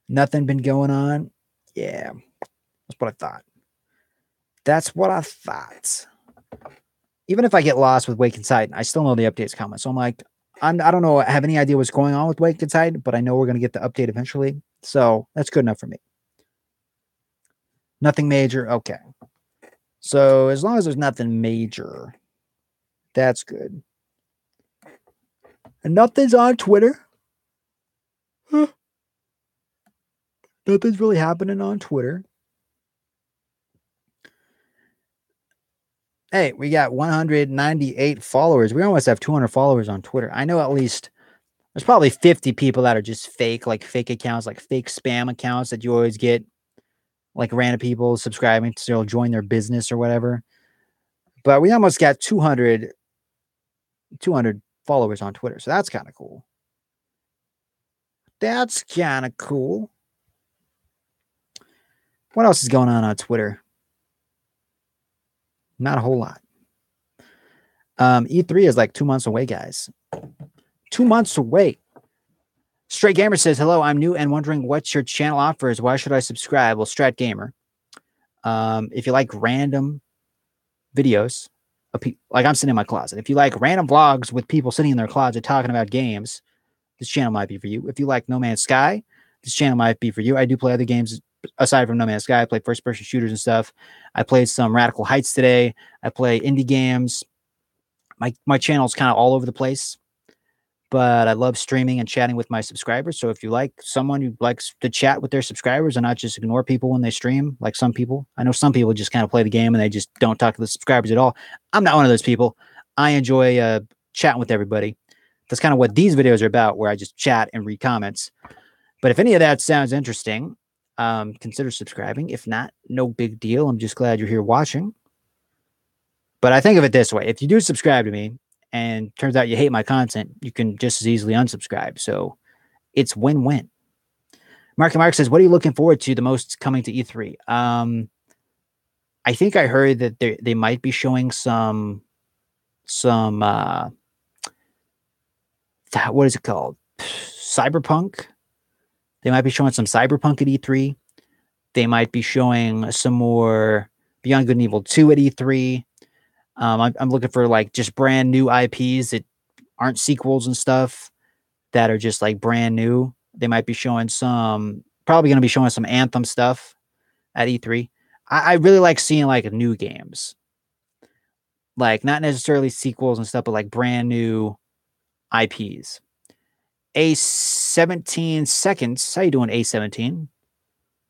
A: Nothing been going on. Yeah, that's what I thought. That's what I thought. Even if I get lost with Waking Titan, I still know the update's coming. So I'm like, I don't know, I have any idea what's going on with Waking Titan, but I know we're going to get the update eventually. So that's good enough for me. Nothing major. Okay. So as long as there's nothing major, that's good. And nothing's on Twitter. Huh. Nothing's really happening on Twitter. Hey, we got 198 followers. We almost have 200 followers on Twitter. I know at least there's probably 50 people that are just fake, like fake accounts, like fake spam accounts that you always get, like random people subscribing to join their business or whatever. But we almost got 200 followers on Twitter. So that's kind of cool. That's kind of cool. What else is going on Twitter? Not a whole lot. E3 is like 2 months away, guys. 2 months away. Straight Gamer says, hello, I'm new and wondering what your channel offers. Why should I subscribe? Well, Strat Gamer. If you like random videos, like I'm sitting in my closet. If you like random vlogs with people sitting in their closet talking about games, this channel might be for you. If you like No Man's Sky, this channel might be for you. I do play other games aside from No Man's Sky. I play first-person shooters and stuff. I played some Radical Heights today. I play indie games. My channel's kind of all over the place, but I love streaming and chatting with my subscribers. So if you like someone who likes to chat with their subscribers and not just ignore people when they stream, like some people, I know some people just kind of play the game and they just don't talk to the subscribers at all. I'm not one of those people. I enjoy chatting with everybody. That's kind of what these videos are about, where I just chat and read comments. But if any of that sounds interesting, consider subscribing. If not, no big deal. I'm just glad you're here watching. But I think of it this way. If you do subscribe to me and turns out you hate my content, you can just as easily unsubscribe. So it's win-win. Mark says, what are you looking forward to the most coming to E3? I think I heard that they might be showing some what is it called? Cyberpunk. They might be showing some Cyberpunk at E3. They might be showing some more Beyond Good and Evil 2 at E3. I'm looking for like just brand new IPs that aren't sequels and stuff, that are just like brand new. They might be showing probably going to be showing some Anthem stuff at E3. I really like seeing like new games, like not necessarily sequels and stuff, but like brand new IPs. A17 seconds. How you doing, A17?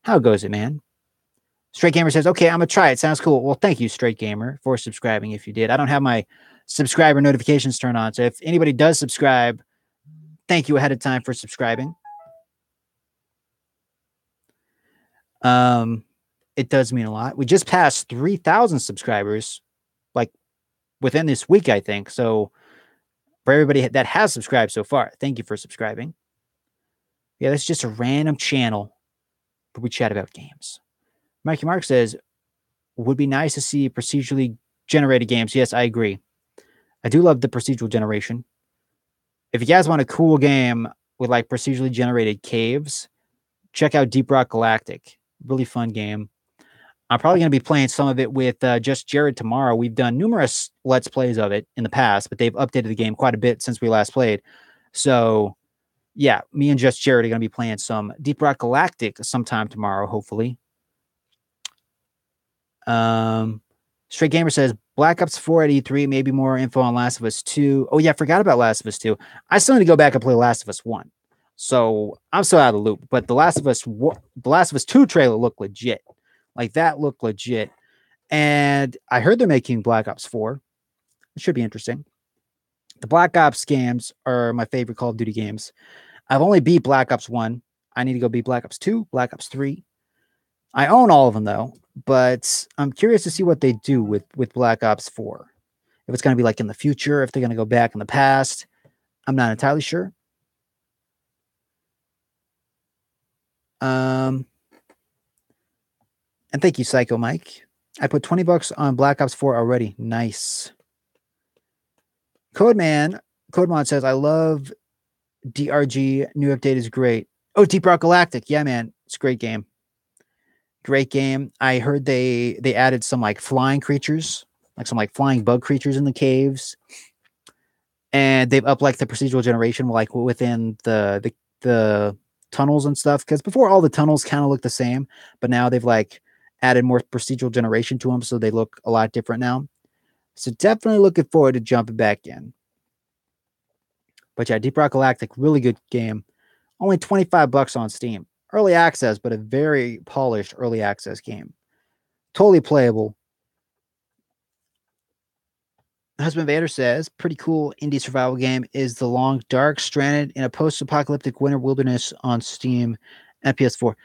A: How goes it, man? Straight Gamer says, okay, I'm going to try it. Sounds cool. Well, thank you, Straight Gamer, for subscribing if you did. I don't have my subscriber notifications turned on. So if anybody does subscribe, thank you ahead of time for subscribing. It does mean a lot. We just passed 3,000 subscribers, like within this week, I think. So for everybody that has subscribed so far, thank you for subscribing. Yeah, that's just a random channel where we chat about games. Mikey Mark says, would be nice to see procedurally generated games. Yes, I agree. I do love the procedural generation. If you guys want a cool game with like procedurally generated caves, check out Deep Rock Galactic. Really fun game. I'm probably going to be playing some of it with Just Jared tomorrow. We've done numerous Let's Plays of it in the past, but they've updated the game quite a bit since we last played. So, yeah, me and Just Jared are going to be playing some Deep Rock Galactic sometime tomorrow, hopefully. Straight Gamer says, Black Ops 4 at E3, maybe more info on Last of Us 2. Oh, yeah, I forgot about Last of Us 2. I still need to go back and play Last of Us 1. So I'm still out of the loop. But the Last of Us 2 trailer looked legit. Like, that looked legit. And I heard they're making Black Ops 4. It should be interesting. The Black Ops games are my favorite Call of Duty games. I've only beat Black Ops 1. I need to go beat Black Ops 2, Black Ops 3. I own all of them, though. But I'm curious to see what they do with Black Ops 4. If it's going to be like in the future, if they're going to go back in the past. I'm not entirely sure. And thank you, Psycho Mike. I put $20 on Black Ops 4 already. Nice. Codemon says, I love DRG. New update is great. Oh, Deep Rock Galactic. Yeah, man. It's a great game. Great game. I heard they added some like flying creatures, like some like flying bug creatures in the caves. And they've upped like the procedural generation, like within the tunnels and stuff. Because before, all the tunnels kind of look the same, but now they've like added more procedural generation to them, so they look a lot different now. So definitely looking forward to jumping back in. But yeah, Deep Rock Galactic, really good game. Only $25 on Steam. Early access, but a very polished early access game. Totally playable. Husband Vader says, pretty cool indie survival game is The Long Dark, stranded in a post-apocalyptic winter wilderness on Steam and PS4.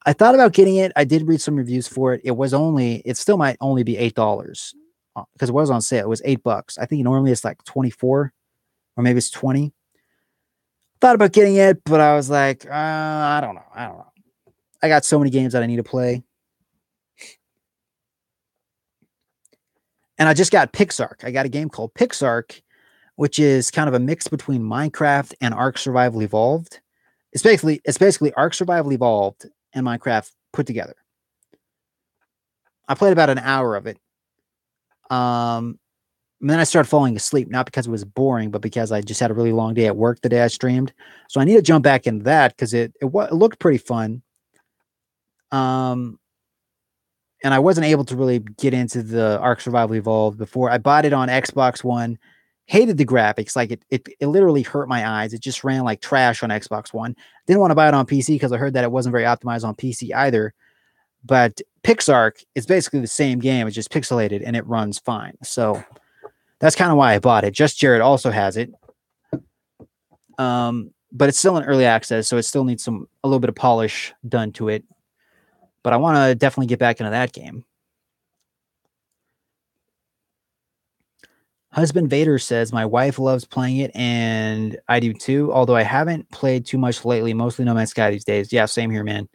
A: I thought about getting it. I did read some reviews for it. It still might only be $8 because it was on sale. It was $8. I think normally it's like 24 or maybe it's 20. Thought about getting it, but I was like, I don't know. I got so many games that I need to play. And I just got Pixark. I got a game called Pixark, which is kind of a mix between Minecraft and Ark Survival Evolved. It's basically Ark Survival Evolved and Minecraft put together. I played about an hour of it. And then I started falling asleep, not because it was boring, but because I just had a really long day at work the day I streamed. So I need to jump back into that because it looked pretty fun. Um, and I wasn't able to really get into the Ark Survival Evolved before. I bought it on Xbox One. Hated the graphics, like it literally hurt my eyes. It just ran like trash on Xbox One. Didn't want to buy it on PC because I heard that it wasn't very optimized on PC either. But PixArk is basically the same game. It's just pixelated and it runs fine. So that's kind of why I bought it. Just Jared also has it. But it's still in early access, so it still needs a little bit of polish done to it. But I want to definitely get back into that game. Husband Vader says, my wife loves playing it, and I do too, although I haven't played too much lately, mostly No Man's Sky these days. Yeah, same here, man.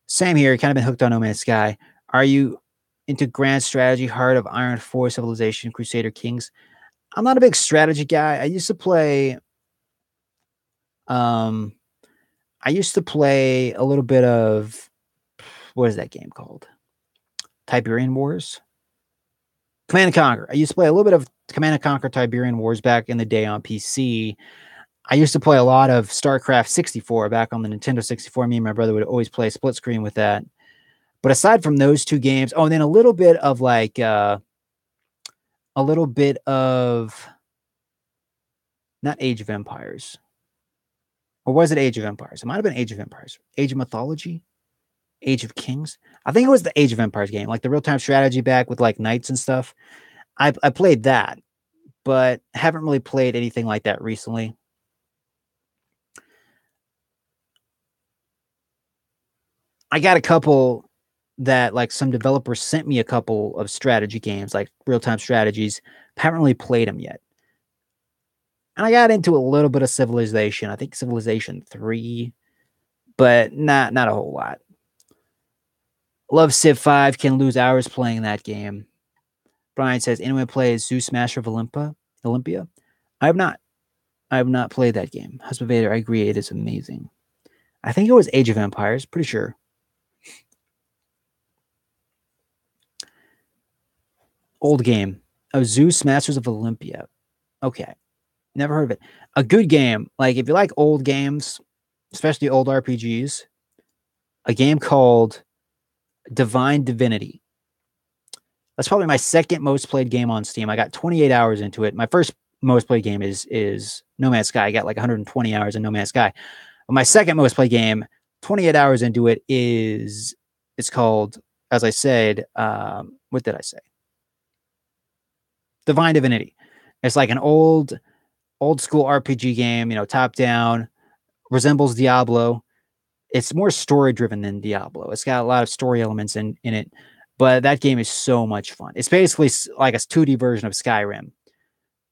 A: Same here. Kind of been hooked on No Man's Sky. Are you into grand strategy, Heart of Iron 4, Civilization, Crusader Kings? I'm not a big strategy guy. I used to play a little bit of, what is that game called? Tiberian Wars? Command and Conquer. I used to play a little bit of Command and Conquer Tiberian Wars back in the day on PC. I used to play a lot of StarCraft 64 back on the Nintendo 64. Me and my brother would always play split screen with that. But aside from those two games, and then a little bit of not Age of Empires. Or was it Age of Empires? It might have been Age of Empires. Age of Mythology? Age of Kings? I think it was the Age of Empires game, like the real-time strategy back with like knights and stuff. I played that, but haven't really played anything like that recently. I got a couple that like some developers sent me a couple of strategy games, like real-time strategies. Haven't really played them yet. And I got into a little bit of Civilization. I think Civilization 3, but not a whole lot. Love Civ 5, can lose hours playing that game. Brian says, anyone plays Zeus Master of Olympia? I have not. I have not played that game. Husband Vader, I agree, it is amazing. I think it was Age of Empires, pretty sure. Old game. Oh, Zeus Masters of Olympia. Okay. Never heard of it. A good game. Like, if you like old games, especially old RPGs, a game called Divine Divinity. That's probably my second most played game on Steam. I got 28 hours into it. My first most played game is No Man's Sky. I got like 120 hours in No Man's Sky. But my second most played game, 28 hours into it, it's called, as I said, what did I say? Divine Divinity. It's like an old school RPG game, top down, resembles Diablo. It's more story driven than Diablo. It's got a lot of story elements in it, but that game is so much fun. It's basically like a 2D version of Skyrim.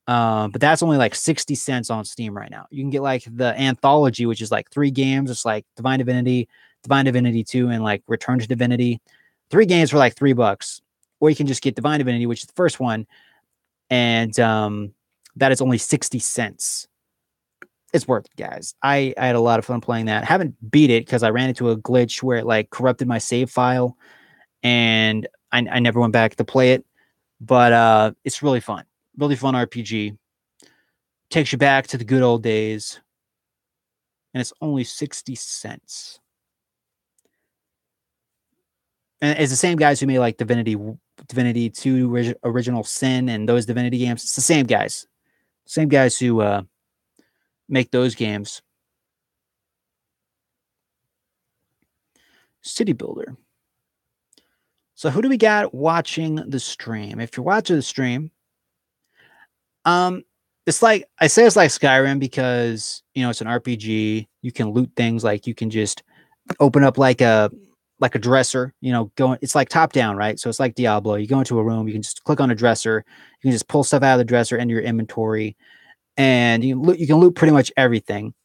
A: But that's only like 60 cents on Steam right now. You can get like the anthology, which is like 3 games. It's like Divine Divinity 2, and like Return to Divinity. 3 games for like $3. Or you can just get Divine Divinity, which is the first one. And that is only 60 cents. It's worth it, guys. I had a lot of fun playing that. Haven't beat it because I ran into a glitch where it like corrupted my save file, and I never went back to play it. But it's really fun. Really fun RPG. Takes you back to the good old days. And it's only 60 cents. And it's the same guys who made like Divinity 2 Original Sin and those Divinity games. It's the same guys. Same guys who make those games. City Builder. So who do we got watching the stream? If you're watching the stream, it's like, I say it's like Skyrim because, it's an RPG. You can loot things, like you can just open up like a dresser, it's like top down, right? So it's like Diablo. You go into a room, you can just click on a dresser, you can just pull stuff out of the dresser into your inventory, and you can loot pretty much everything.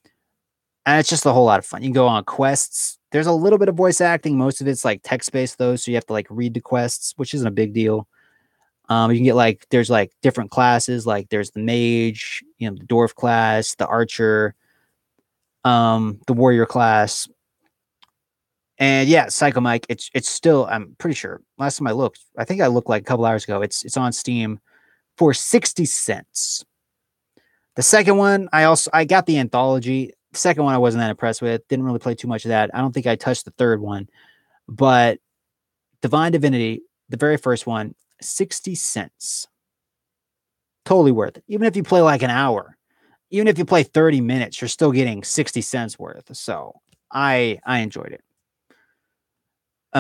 A: And it's just a whole lot of fun. You can go on quests. There's a little bit of voice acting. Most of it's like text-based though, so you have to like read the quests, which isn't a big deal. You can get like, there's like different classes, like there's the mage, the dwarf class, the archer, the warrior class. And yeah, Psycho Mike, it's still, I'm pretty sure, last time I looked, I think I looked like a couple hours ago, it's on Steam for 60 cents. The second one, I got the anthology. The second one I wasn't that impressed with. Didn't really play too much of that. I don't think I touched the third one. But Divine Divinity, the very first one, 60 cents. Totally worth it. Even if you play like an hour, even if you play 30 minutes, you're still getting 60 cents worth. So I enjoyed it.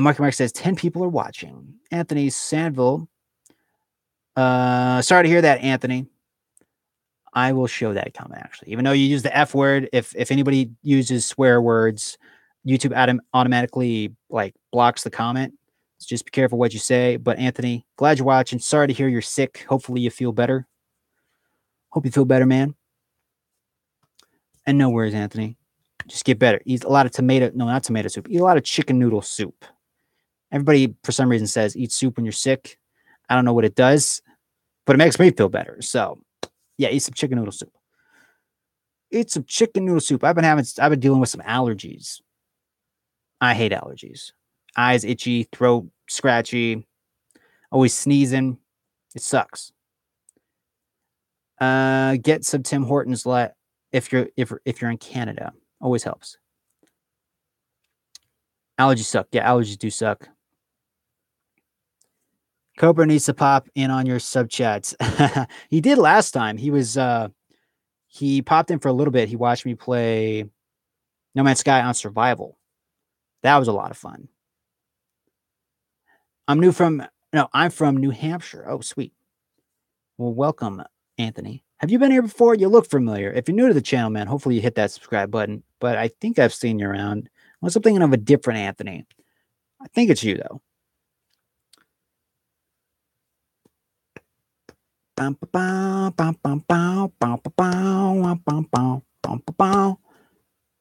A: Mark says 10 people are watching. Anthony Sandville. Sorry to hear that, Anthony. I will show that comment actually. Even though you use the F word, if anybody uses swear words, YouTube automatically like blocks the comment. So just be careful what you say. But Anthony, glad you're watching. Sorry to hear you're sick. Hopefully you feel better. Hope you feel better, man. And no worries, Anthony. Just get better. Eat a lot of not tomato soup. Eat a lot of chicken noodle soup. Everybody, for some reason, says eat soup when you're sick. I don't know what it does, but it makes me feel better. So, yeah, eat some chicken noodle soup. Eat some chicken noodle soup. I've been dealing with some allergies. I hate allergies. Eyes itchy, throat scratchy, always sneezing. It sucks. Get some Tim Hortons if you're in Canada. Always helps. Allergies suck. Yeah, allergies do suck. Cobra needs to pop in on your sub chats. He did last time. He popped in for a little bit. He watched me play No Man's Sky on survival. That was a lot of fun. I'm from New Hampshire. Oh, sweet. Well, welcome, Anthony. Have you been here before? You look familiar. If you're new to the channel, man, hopefully you hit that subscribe button. But I think I've seen you around. Unless I'm thinking of a different Anthony. I think it's you, though.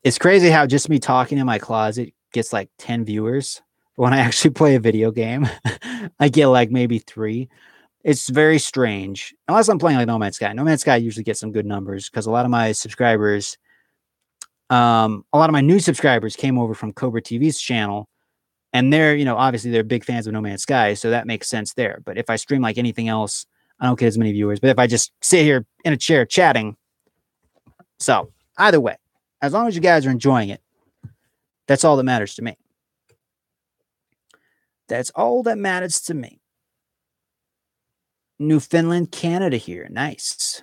A: It's crazy how just me talking in my closet gets like 10 viewers. But when I actually play a video game, I get like maybe 3. It's very strange. Unless I'm playing like No Man's Sky. No Man's Sky usually gets some good numbers because a lot of my subscribers, a lot of my new subscribers came over from Cobra TV's channel. And they're, obviously they're big fans of No Man's Sky. So that makes sense there. But if I stream like anything else, I don't get as many viewers. But if I just sit here in a chair chatting, so either way, as long as you guys are enjoying it, that's all that matters to me. That's all that matters to me. Newfoundland, Canada here. Nice.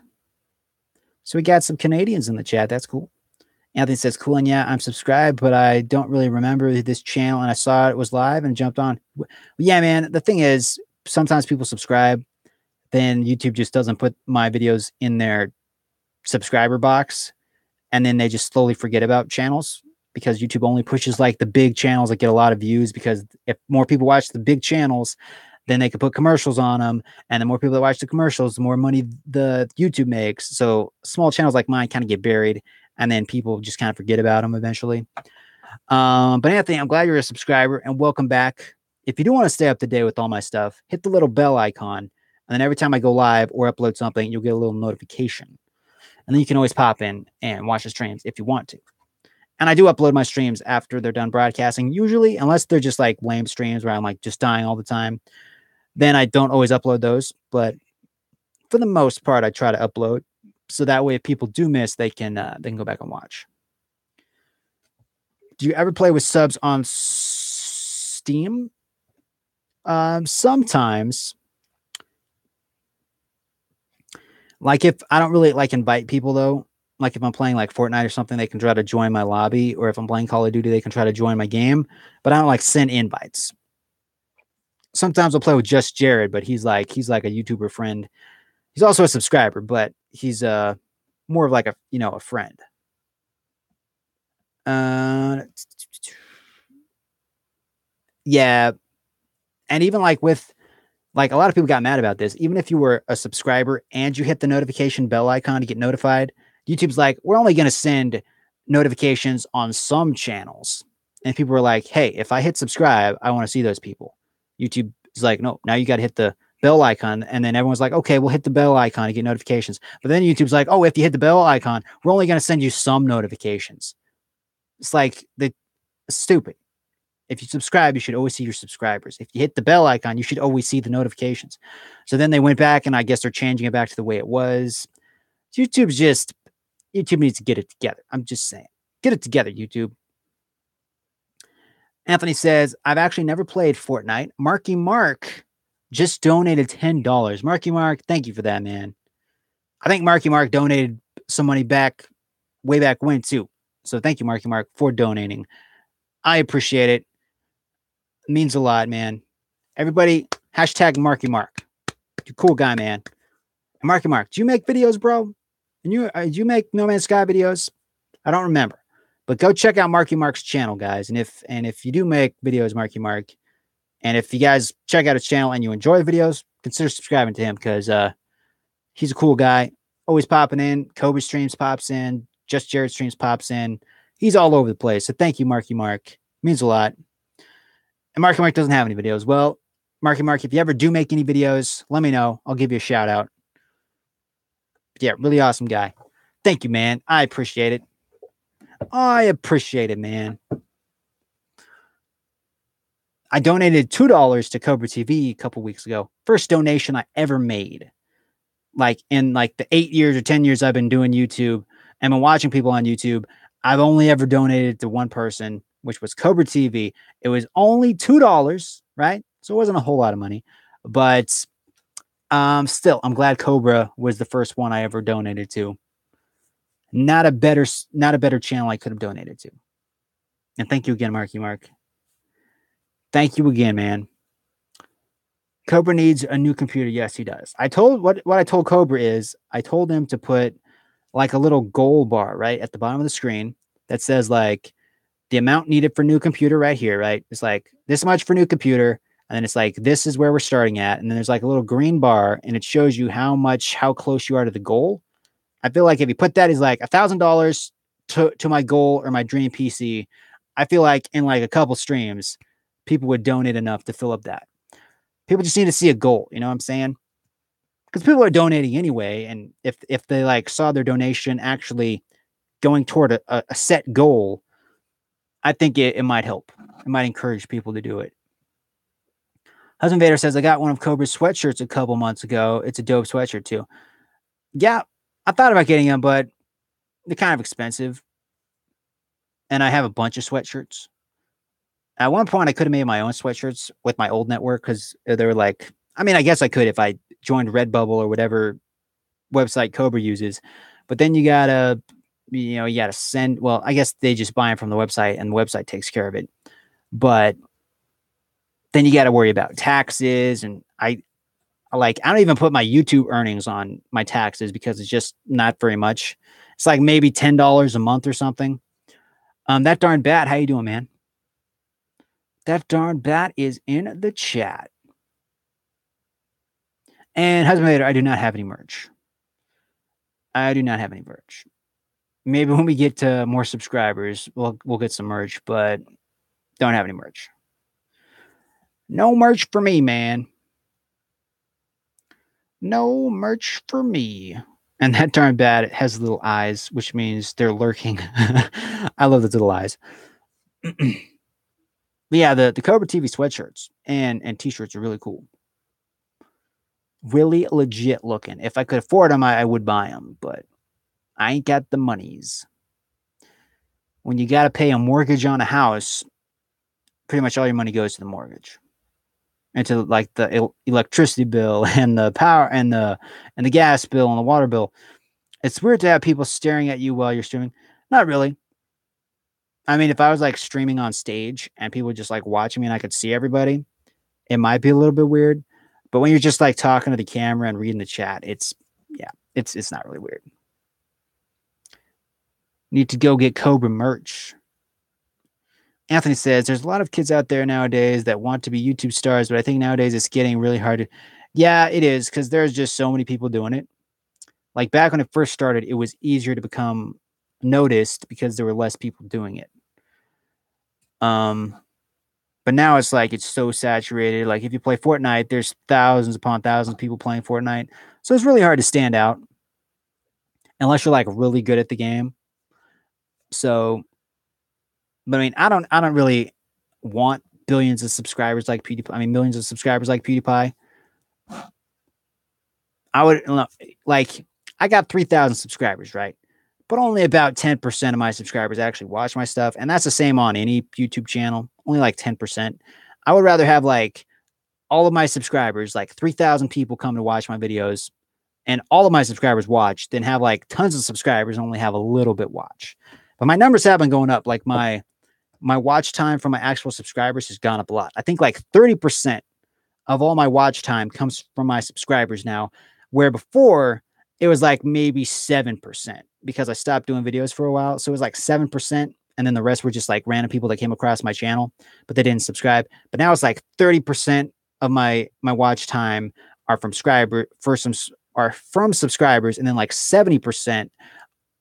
A: So we got some Canadians in the chat. That's cool. Anthony says, cool. And yeah, I'm subscribed, but I don't really remember this channel. And I saw it was live and jumped on. Yeah, man. The thing is, sometimes people subscribe, then YouTube just doesn't put my videos in their subscriber box. And then they just slowly forget about channels because YouTube only pushes like the big channels that get a lot of views, because if more people watch the big channels, then they could put commercials on them. And the more people that watch the commercials, the more money the YouTube makes. So small channels like mine kind of get buried, and then people just kind of forget about them eventually. But Anthony, I'm glad you're a subscriber and welcome back. If you do want to stay up to date with all my stuff, hit the little bell icon. And then every time I go live or upload something, you'll get a little notification. And then you can always pop in and watch the streams if you want to. And I do upload my streams after they're done broadcasting, usually, unless they're just like lame streams where I'm like just dying all the time. Then I don't always upload those. But for the most part, I try to upload. So that way, if people do miss, they can go back and watch. Do you ever play with subs on Steam? Sometimes. Like if I don't really like invite people though, like if I'm playing like Fortnite or something, they can try to join my lobby, or if I'm playing Call of Duty, they can try to join my game, but I don't like send invites. Sometimes I'll play with just Jared, but he's like a YouTuber friend. He's also a subscriber, but he's more of like a friend. Yeah. And even like with like a lot of people got mad about this. Even if you were a subscriber and you hit the notification bell icon to get notified, YouTube's like, we're only going to send notifications on some channels. And people were like, hey, if I hit subscribe, I want to see those people. YouTube is like, no, now you got to hit the bell icon. And then everyone's like, okay, we'll hit the bell icon to get notifications. But then YouTube's like, oh, if you hit the bell icon, we're only going to send you some notifications. It's like stupid. If you subscribe, you should always see your subscribers. If you hit the bell icon, you should always see the notifications. So then they went back, and I guess they're changing it back to the way it was. YouTube needs to get it together. I'm just saying, get it together, YouTube. Anthony says, I've actually never played Fortnite. Marky Mark just donated $10. Marky Mark, thank you for that, man. I think Marky Mark donated some money back way back when, too. So thank you, Marky Mark, for donating. I appreciate it. It means a lot, man. Everybody, hashtag Marky Mark. You're a cool guy, man. Marky Mark, do you make videos, bro? And do you make No Man's Sky videos? I don't remember. But go check out Marky Mark's channel, guys. And if you do make videos, Marky Mark, and if you guys check out his channel and you enjoy the videos, consider subscribing to him because he's a cool guy. Always popping in. Cobra streams pops in. Just Jared streams pops in. He's all over the place. So thank you, Marky Mark. It means a lot. And Marky Mark doesn't have any videos. Well, Marky Mark, if you ever do make any videos, let me know. I'll give you a shout out. Yeah, really awesome guy. Thank you, man. I appreciate it. I appreciate it, man. I donated $2 to Cobra TV a couple weeks ago. First donation I ever made. Like in like the 8 years or 10 years I've been doing YouTube and been watching people on YouTube, I've only ever donated to one person, which was Cobra TV. It was only $2, right? So it wasn't a whole lot of money, but still, I'm glad Cobra was the first one I ever donated to. Not a better channel I could have donated to. And thank you again, Marky Mark. Thank you again, man. Cobra needs a new computer. Yes, he does. I told what I told Cobra is I told him to put like a little goal bar right at the bottom of the screen that says like the amount needed for new computer right here, right? It's like this much for new computer, and then it's like this is where we're starting at, and then there's like a little green bar, and it shows you how close you are to the goal. I feel like if you put that as like $1,000 to my goal or my dream PC, I feel like in like a couple streams, people would donate enough to fill up that. People just need to see a goal, you know what I'm saying? Because people are donating anyway, and if they like saw their donation actually going toward a set goal, I think it might help. It might encourage people to do it. Husband Vader says, I got one of Cobra's sweatshirts a couple months ago. It's a dope sweatshirt too. Yeah, I thought about getting them, but they're kind of expensive. And I have a bunch of sweatshirts. At one point, I could have made my own sweatshirts with my old network because they were like, I mean, I guess I could if I joined Redbubble or whatever website Cobra uses. But then you gotta send. Well, I guess they just buy them from the website, and the website takes care of it. But then you got to worry about taxes, and I don't even put my YouTube earnings on my taxes because it's just not very much. It's like maybe $10 a month or something. That darn bat, how you doing, man? That darn bat is in the chat. And Husband Vader, I do not have any merch. I do not have any merch. Maybe when we get to more subscribers, we'll get some merch, but don't have any merch. No merch for me, man. No merch for me. And that darn bat has little eyes, which means they're lurking. I love those little eyes. But yeah, the Cobra TV sweatshirts and t-shirts are really cool. Really legit looking. If I could afford them, I would buy them, but I ain't got the monies. When you got to pay a mortgage on a house, pretty much all your money goes to the mortgage and to like the electricity bill and the power and the gas bill and the water bill. It's weird to have people staring at you while you're streaming. Not really. I mean, if I was like streaming on stage and people just like watching me and I could see everybody, it might be a little bit weird. But when you're just like talking to the camera and reading the chat, it's not really weird. Need to go get Cobra merch. Anthony says there's a lot of kids out there nowadays that want to be YouTube stars, but I think nowadays it's getting really hard to. Yeah, it is because there's just so many people doing it. Like back when it first started, it was easier to become noticed because there were less people doing it. But now it's like it's so saturated. Like if you play Fortnite, there's thousands upon thousands of people playing Fortnite. So it's really hard to stand out unless you're like really good at the game. So, but I mean, I don't really want billions of subscribers like PewDiePie. I mean, millions of subscribers like PewDiePie. I would like, I got 3,000 subscribers, right? but only about 10% of my subscribers actually watch my stuff. And that's the same on any YouTube channel, only like 10%. I would rather have like all of my subscribers, like 3,000 people come to watch my videos, and all of my subscribers watch, than have like tons of subscribers and only have a little bit watch. But my numbers have been going up. Like my watch time from my actual subscribers has gone up a lot. I think like 30% of all my watch time comes from my subscribers now, where before it was like maybe 7% because I stopped doing videos for a while. So it was like 7%. And then the rest were just like random people that came across my channel, but they didn't subscribe. But now it's like 30% of my watch time are from subscribers, and then like 70%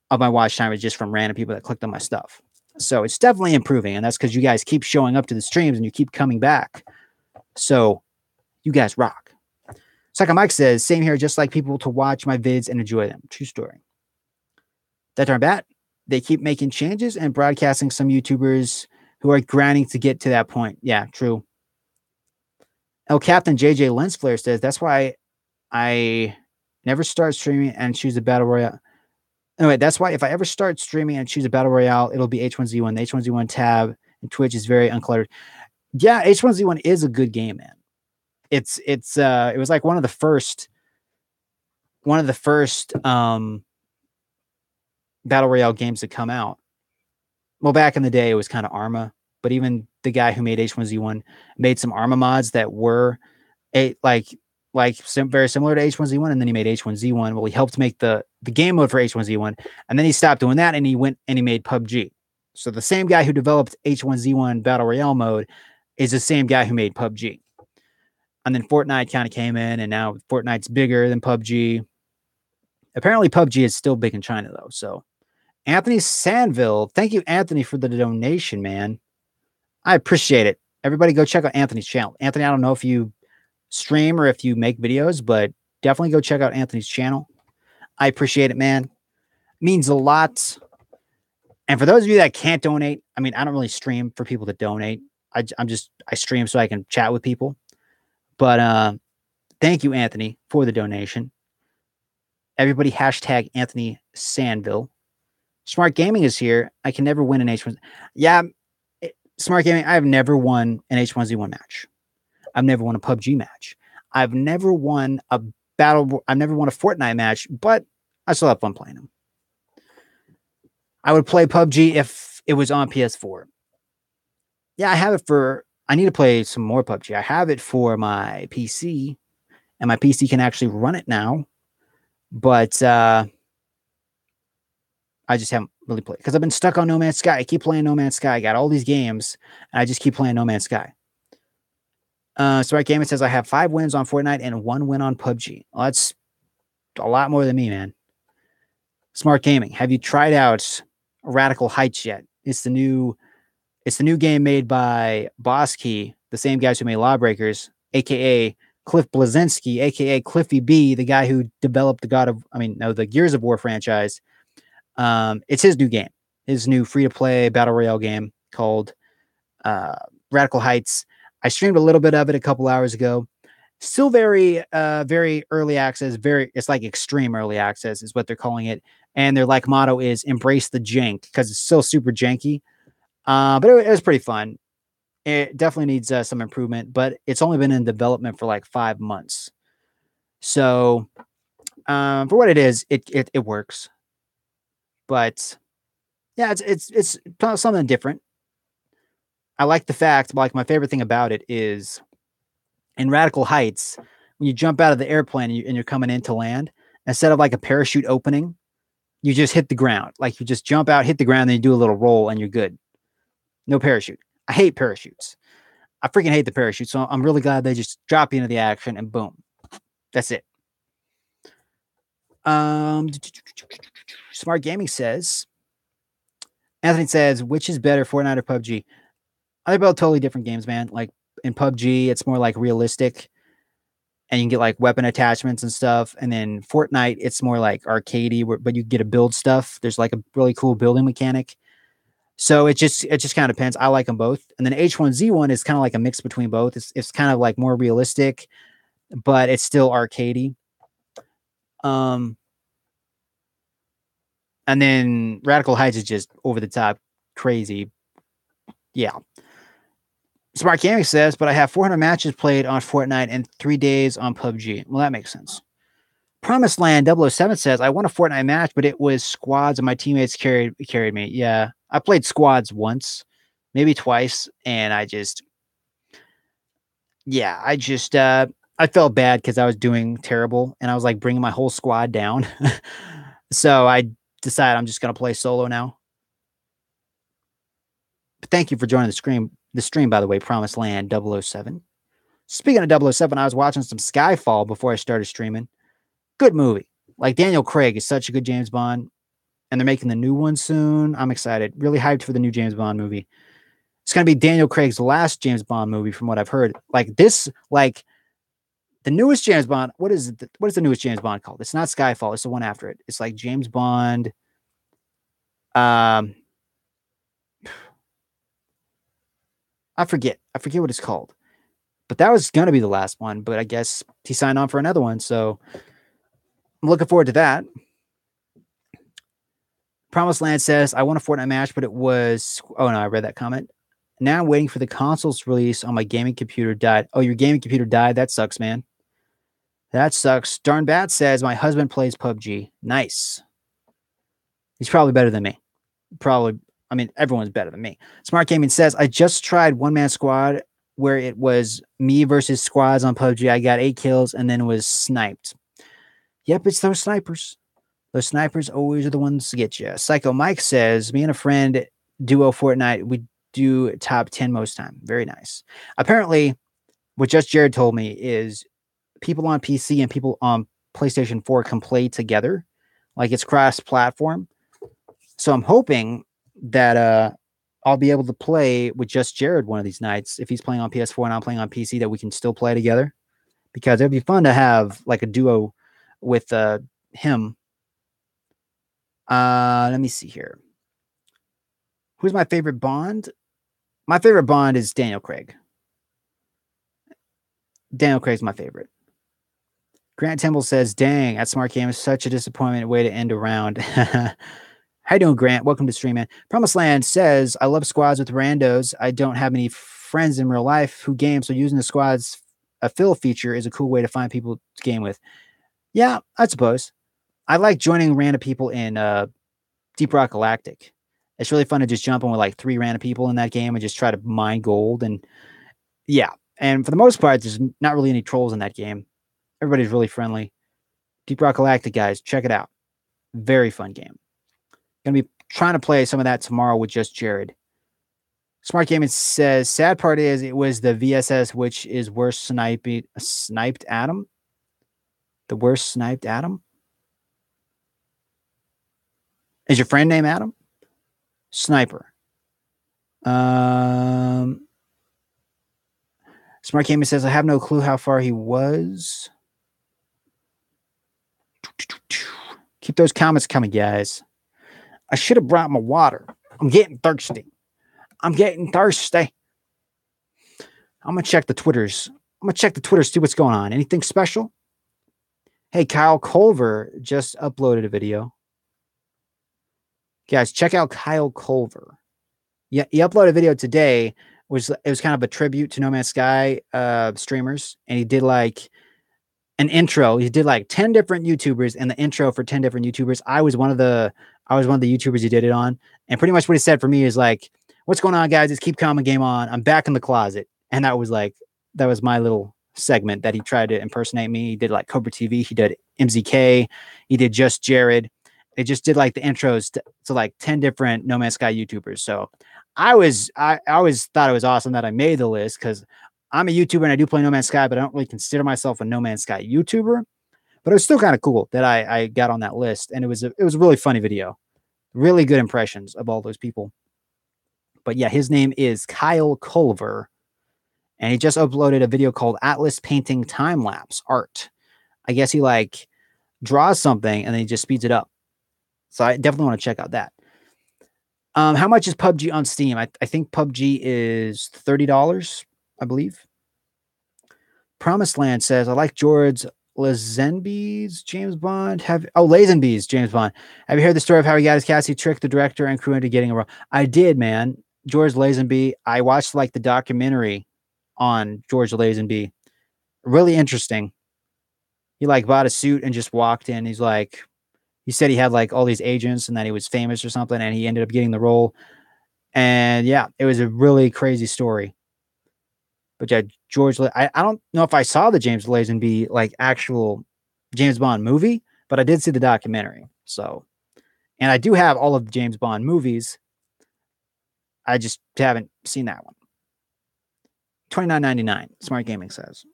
A: of my watch time is just from random people that clicked on my stuff. So it's definitely improving, and that's because you guys keep showing up to the streams and you keep coming back. So you guys rock. Second Mike says, same here, just like people to watch my vids and enjoy them. True story. That darn bat. They keep making changes and broadcasting some YouTubers who are grinding to get to that point. Yeah, true. El Captain JJ Lensflare says, that's why I never start streaming and choose a battle royale. Anyway, that's why if I ever start streaming and choose a battle royale, it'll be H1Z1. The H1Z1 tab and Twitch is very uncluttered. Yeah, H1Z1 is a good game, man. It was like one of the first battle royale games to come out. Well, back in the day, it was kind of Arma, but even the guy who made H1Z1 made some Arma mods that were very similar to H1Z1, and then he made H1Z1. Well, he helped make the game mode for H1Z1, and then he stopped doing that, and he went and he made PUBG. So the same guy who developed H1Z1 Battle Royale mode is the same guy who made PUBG. And then Fortnite kind of came in, and now Fortnite's bigger than PUBG. Apparently, PUBG is still big in China, though. So Anthony Sandville, thank you, Anthony, for the donation, man. I appreciate it. Everybody go check out Anthony's channel. Anthony, I don't know if you stream or if you make videos, but definitely go check out Anthony's channel. I appreciate it, man. It means a lot. And for those of you that can't donate, I mean, I don't really stream for people to donate. I stream so I can chat with people. But thank you, Anthony, for the donation. Everybody hashtag Anthony Sandville. Smart Gaming is here. I can never win an H1. Yeah, Smart Gaming, I have never won an H1Z1 match. I've never won a PUBG match. I've never won a Fortnite match, but I still have fun playing them. I would play PUBG if it was on PS4. Yeah, I need to play some more PUBG. I have it for my PC, and my PC can actually run it now, but I just haven't really played because I've been stuck on No Man's Sky. I keep playing No Man's Sky. I got all these games, and I just keep playing No Man's Sky. Smart Gaming says I have 5 wins on Fortnite and 1 win on PUBG. Well, that's a lot more than me, man. Smart Gaming, have you tried out Radical Heights yet? It's the new game made by Boss Key, the same guys who made Lawbreakers, aka Cliff Blazinski, aka Cliffy B, the guy who developed the Gears of War franchise. It's his new game, his new free-to-play battle royale game called Radical Heights. I streamed a little bit of it a couple hours ago. Still very early access. It's like extreme early access is what they're calling it. And their like motto is embrace the jank because it's still super janky. But it was pretty fun. It definitely needs some improvement, but it's only been in development for like 5 months. So for what it is, it works. But yeah, it's something different. I like the fact, like my favorite thing about it is in Radical Heights, when you jump out of the airplane and you're coming into land, instead of like a parachute opening, you just hit the ground. Like you just jump out, hit the ground, then you do a little roll and you're good. No parachute. I hate parachutes. I freaking hate the parachute. So I'm really glad they just drop you into the action and boom. That's it. Smart Gaming says, Anthony says, which is better, Fortnite or PUBG? They're both totally different games, man. Like in PUBG, it's more like realistic and you can get like weapon attachments and stuff. And then Fortnite, it's more like arcadey, but you get to build stuff. There's like a really cool building mechanic. So it just kind of depends. I like them both. And then H1Z1 is kind of like a mix between both. It's kind of like more realistic, but it's still arcadey. And And then Radical Heights is just over the top crazy. Yeah. Smart Gaming says, but I have 400 matches played on Fortnite and 3 days on PUBG. Well, that makes sense. Promised Land 007 says, I won a Fortnite match, but it was squads and my teammates carried me. Yeah. I played squads once, maybe twice, and I felt bad because I was doing terrible and I was like bringing my whole squad down. So I decided I'm just going to play solo now. But thank you for joining the stream, by the way, Promised Land 007. Speaking of 007, I was watching some Skyfall before I started streaming. Good movie. Like Daniel Craig is such a good James Bond, and they're making the new one soon. I'm excited. Really hyped for the new James Bond movie. It's going to be Daniel Craig's last James Bond movie from what I've heard. The newest James Bond, what is the newest James Bond called? It's not Skyfall. It's the one after it. It's like James Bond. I forget what it's called. But that was going to be the last one. But I guess he signed on for another one. So I'm looking forward to that. Promised Land says, I won a Fortnite match, but it was... Oh, no, I read that comment. Now I'm waiting for the console's release on my gaming computer died. Oh, your gaming computer died? That sucks, man. That sucks. Darn Bat says, my husband plays PUBG. Nice. He's probably better than me. Probably. I mean, everyone's better than me. Smart Gaming says, I just tried one-man squad where it was me versus squads on PUBG. I got 8 kills and then was sniped. Yep, it's those snipers. Those snipers always are the ones to get you. Psycho Mike says, me and a friend duo Fortnite. We do top 10 most time. Very nice. Apparently, what Just Jared told me is people on PC and people on PlayStation 4 can play together. Like it's cross-platform. So I'm hoping that I'll be able to play with Just Jared one of these nights. If he's playing on PS4 and I'm playing on PC, that we can still play together. Because it'd be fun to have like a duo with him. Let me see here. Who's my favorite Bond? My favorite Bond is Daniel Craig. Daniel Craig's my favorite. Grant Temple says, dang, that Smart Game is such a disappointment way to end a round. How you doing, Grant? Welcome to stream, man. Promised Land says, I love squads with randos. I don't have any friends in real life who game, so using the squads a fill feature is a cool way to find people to game with. Yeah, I suppose. I like joining random people in Deep Rock Galactic. It's really fun to just jump in with like 3 random people in that game and just try to mine gold. And yeah, and for the most part, there's not really any trolls in that game. Everybody's really friendly. Deep Rock Galactic, guys, check it out. Very fun game. Gonna be trying to play some of that tomorrow with Just Jared. Smart Gaming says, sad part is it was the VSS, which is worse sniped Adam. The worst sniped Adam? Is your friend named Adam? Sniper. Smart Gaming says, I have no clue how far he was. Keep those comments coming, guys. I should have brought my water. I'm getting thirsty. I'm going to check the Twitters. See what's going on. Anything special? Hey, Kyle Culver just uploaded a video. Guys, check out Kyle Culver. Yeah, he uploaded a video today. It was kind of a tribute to No Man's Sky streamers, and he did like an intro. He did like 10 different YouTubers and the intro for 10 different YouTubers. I was one of the YouTubers he did it on, and pretty much what he said for me is like, "What's going on, guys? Just keep calm, game on. I'm back in the closet," and that was my little segment that he tried to impersonate me. He did like Cobra TV. He did MZK. He did Just Jared. It just did like the intros to like 10 different No Man's Sky YouTubers. So I always thought it was awesome that I made the list because I'm a YouTuber and I do play No Man's Sky, but I don't really consider myself a No Man's Sky YouTuber. But it was still kind of cool that I got on that list, and it was a really funny video. Really good impressions of all those people. But yeah, his name is Kyle Culver, and he just uploaded a video called Atlas Painting Time Lapse Art. I guess he like draws something and then he just speeds it up. So I definitely want to check out that. How much is PUBG on Steam? I think PUBG is $30, I believe. Promised Land says, I like George's Lazenby's James Bond. Lazenby's James Bond. Have you heard the story of how he got his cast? He tricked the director and crew into getting a role. I did, man. George Lazenby. I watched like the documentary on George Lazenby. Really interesting. He like bought a suit and just walked in. He's like, he said he had like all these agents and that he was famous or something, and he ended up getting the role. And yeah, it was a really crazy story. But yeah, I don't know if I saw the James Lazenby like actual James Bond movie, but I did see the documentary. So, and I do have all of the James Bond movies. I just haven't seen that one. $29.99. Smart Gaming says.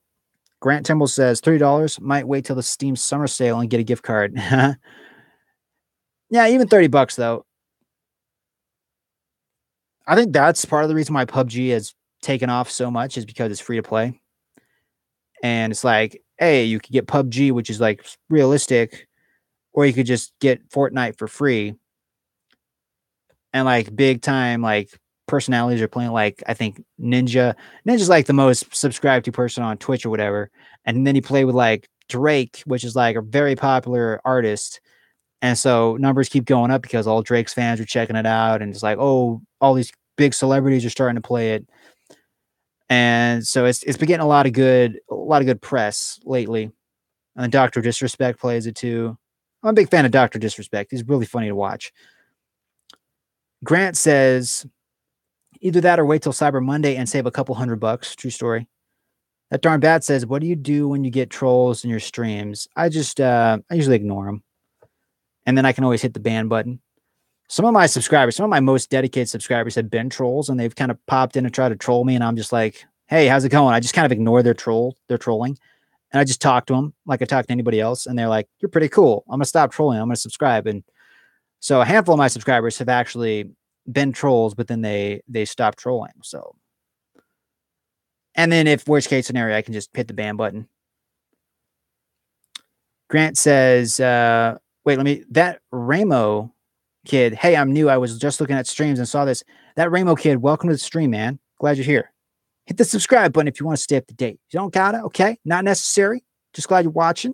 A: Grant Timble says $30. Might wait till the Steam summer sale and get a gift card. Yeah, even $30 though. I think that's part of the reason why PUBG has taken off so much is because it's free to play. And it's like, hey, you could get PUBG, which is like realistic, or you could just get Fortnite for free. And like big time, like personalities are playing, like I think Ninja. Ninja's like the most subscribed to person on Twitch or whatever. And then you play with like Drake, which is like a very popular artist. And so numbers keep going up because all Drake's fans are checking it out. And it's like, oh, all these big celebrities are starting to play it. And so it's been getting a lot of good press lately. And Dr. Disrespect plays it too. I'm a big fan of Dr. Disrespect. He's really funny to watch. Grant says either that or wait till Cyber Monday and save a couple $100. True story. That darn bat says, what do you do when you get trolls in your streams? I usually ignore them. And then I can always hit the ban button. Some of my most dedicated subscribers have been trolls, and they've kind of popped in and tried to troll me. And I'm just like, hey, how's it going? I just kind of ignore their trolling. And I just talk to them like I talk to anybody else. And they're like, you're pretty cool. I'm going to stop trolling. I'm going to subscribe. And so a handful of my subscribers have actually been trolls, but then they stopped trolling. So, and then if worst case scenario, I can just hit the ban button. Grant says, that Ramo kid. Hey, I'm new. I was just looking at streams and saw this. That Ramo kid, welcome to the stream, man. Glad you're here. Hit the subscribe button if you want to stay up to date. If you don't got it, okay, not necessary. Just glad you're watching.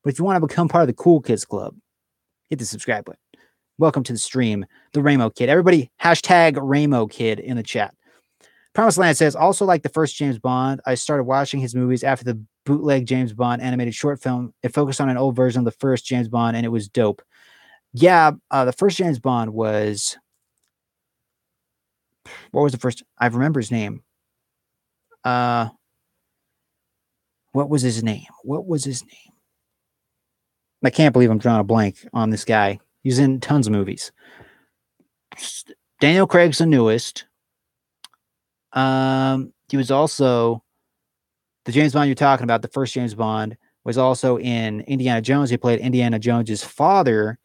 A: But if you want to become part of the Cool Kids Club, hit the subscribe button. Welcome to the stream, the Ramo Kid. Everybody, hashtag Ramo Kid in the chat. Promised Land says, also like the first James Bond, I started watching his movies after the bootleg James Bond animated short film. It focused on an old version of the first James Bond, and it was dope. Yeah, the first James Bond was... What was the first? I remember his name. What was his name? I can't believe I'm drawing a blank on this guy. He's in tons of movies. Daniel Craig's the newest. He was also the James Bond you're talking about. The first James Bond was also in Indiana Jones. He played Indiana Jones's father.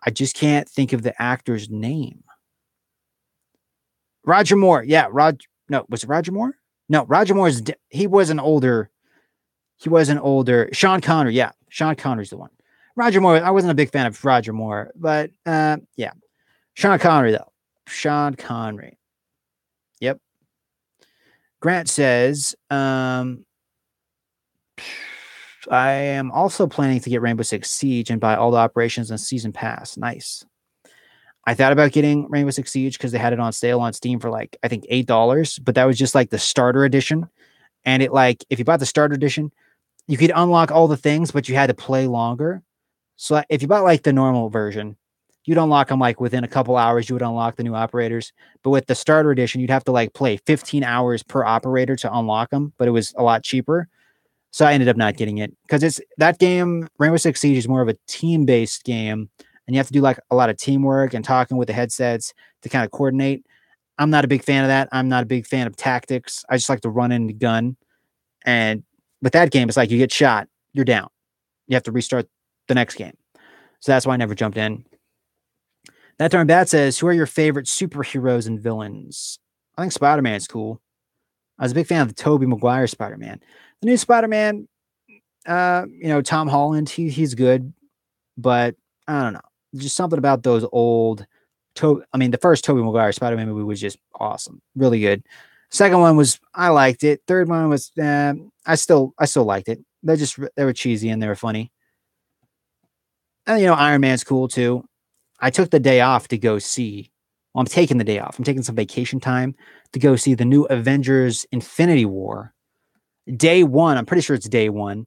A: I just can't think of the actor's name. Roger Moore. Yeah, was it Roger Moore? No, Roger Moore he was an older. Sean Connery. Yeah, Sean Connery's the one. Roger Moore. I wasn't a big fan of Roger Moore, but yeah, Sean Connery though. Sean Connery. Yep. Grant says, I am also planning to get Rainbow Six Siege and buy all the operations and season pass. Nice. I thought about getting Rainbow Six Siege because they had it on sale on Steam for like, I think $8, but that was just like the starter edition. And it like, if you bought the starter edition, you could unlock all the things, but you had to play longer. So if you bought like the normal version, you'd unlock them like within a couple hours, you would unlock the new operators. But with the starter edition, you'd have to like play 15 hours per operator to unlock them, but it was a lot cheaper. So I ended up not getting it because it's that game. Rainbow Six Siege is more of a team-based game, and you have to do like a lot of teamwork and talking with the headsets to kind of coordinate. I'm not a big fan of that. I'm not a big fan of tactics. I just like to run in the gun. And with that game, it's like you get shot, you're down. You have to restart the next game. So that's why I never jumped in. That Darn Bat says, who are your favorite superheroes and villains? I think Spider-Man's cool. I was a big fan of the Tobey Maguire Spider-Man. The new Spider-Man, Tom Holland, he's good, but I don't know. Just something about those old the first Tobey Maguire Spider-Man movie was just awesome. Really good. Second one was, I liked it. Third one was, I still liked it. they were cheesy and they were funny. And Iron Man's cool too. I took the day off to go see. Well, I'm taking the day off. I'm taking some vacation time to go see the new Avengers Infinity War. Day one. I'm pretty sure it's day one.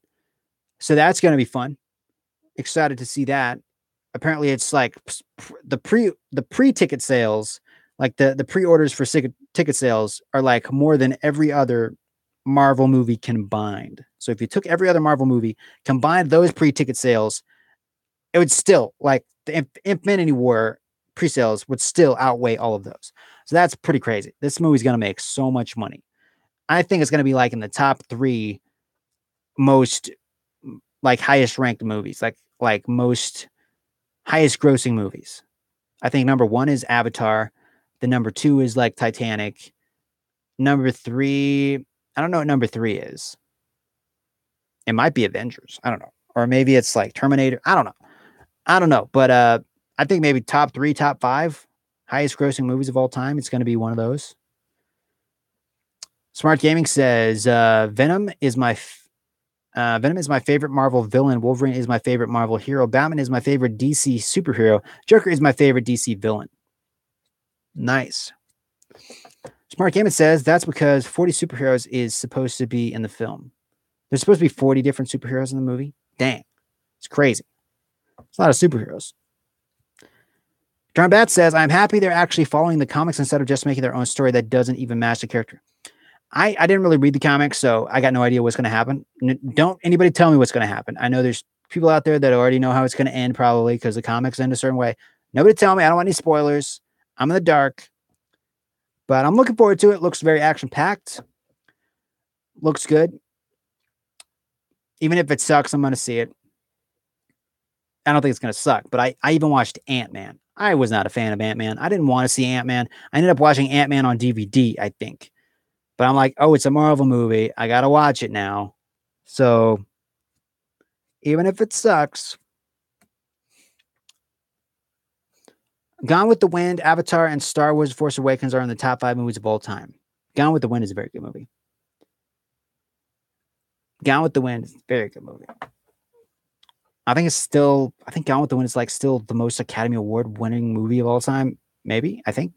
A: So that's going to be fun. Excited to see that. Apparently, it's like the pre ticket sales, like the pre orders for ticket sales are like more than every other Marvel movie combined. So if you took every other Marvel movie, combined those pre ticket sales, it would still like the Infinity War pre-sales would still outweigh all of those. So that's pretty crazy. This movie's going to make so much money. I think it's going to be like in the top 3 most like highest ranked movies, like most highest grossing movies. I think number 1 is Avatar. The number 2 is like Titanic. Number 3, I don't know what number 3 is. It might be Avengers. I don't know. Or maybe it's like Terminator. I don't know. But I think maybe top 3, top 5 highest grossing movies of all time. It's going to be one of those. Smart Gaming says Venom is my favorite Marvel villain. Wolverine is my favorite Marvel hero. Batman is my favorite DC superhero. Joker is my favorite DC villain. Nice. Smart Gaming says that's because 40 superheroes is supposed to be in the film. There's supposed to be 40 different superheroes in the movie. Dang. It's crazy. It's a lot of superheroes. John Bat says, I'm happy they're actually following the comics instead of just making their own story that doesn't even match the character. I didn't really read the comics, so I got no idea what's going to happen. Don't anybody tell me what's going to happen. I know there's people out there that already know how it's going to end probably because the comics end a certain way. Nobody tell me. I don't want any spoilers. I'm in the dark. But I'm looking forward to it. Looks very action-packed. Looks good. Even if it sucks, I'm going to see it. I don't think it's going to suck, but I even watched Ant-Man. I was not a fan of Ant-Man. I didn't want to see Ant-Man. I ended up watching Ant-Man on DVD, I think. But I'm like, oh, it's a Marvel movie. I got to watch it now. So even if it sucks. Gone with the Wind, Avatar, and Star Wars Force Awakens are in the top 5 movies of all time. Gone with the Wind is a very good movie. Gone with the Wind is a very good movie. I think Gone with the Wind is like still the most Academy Award winning movie of all time. Maybe, I think.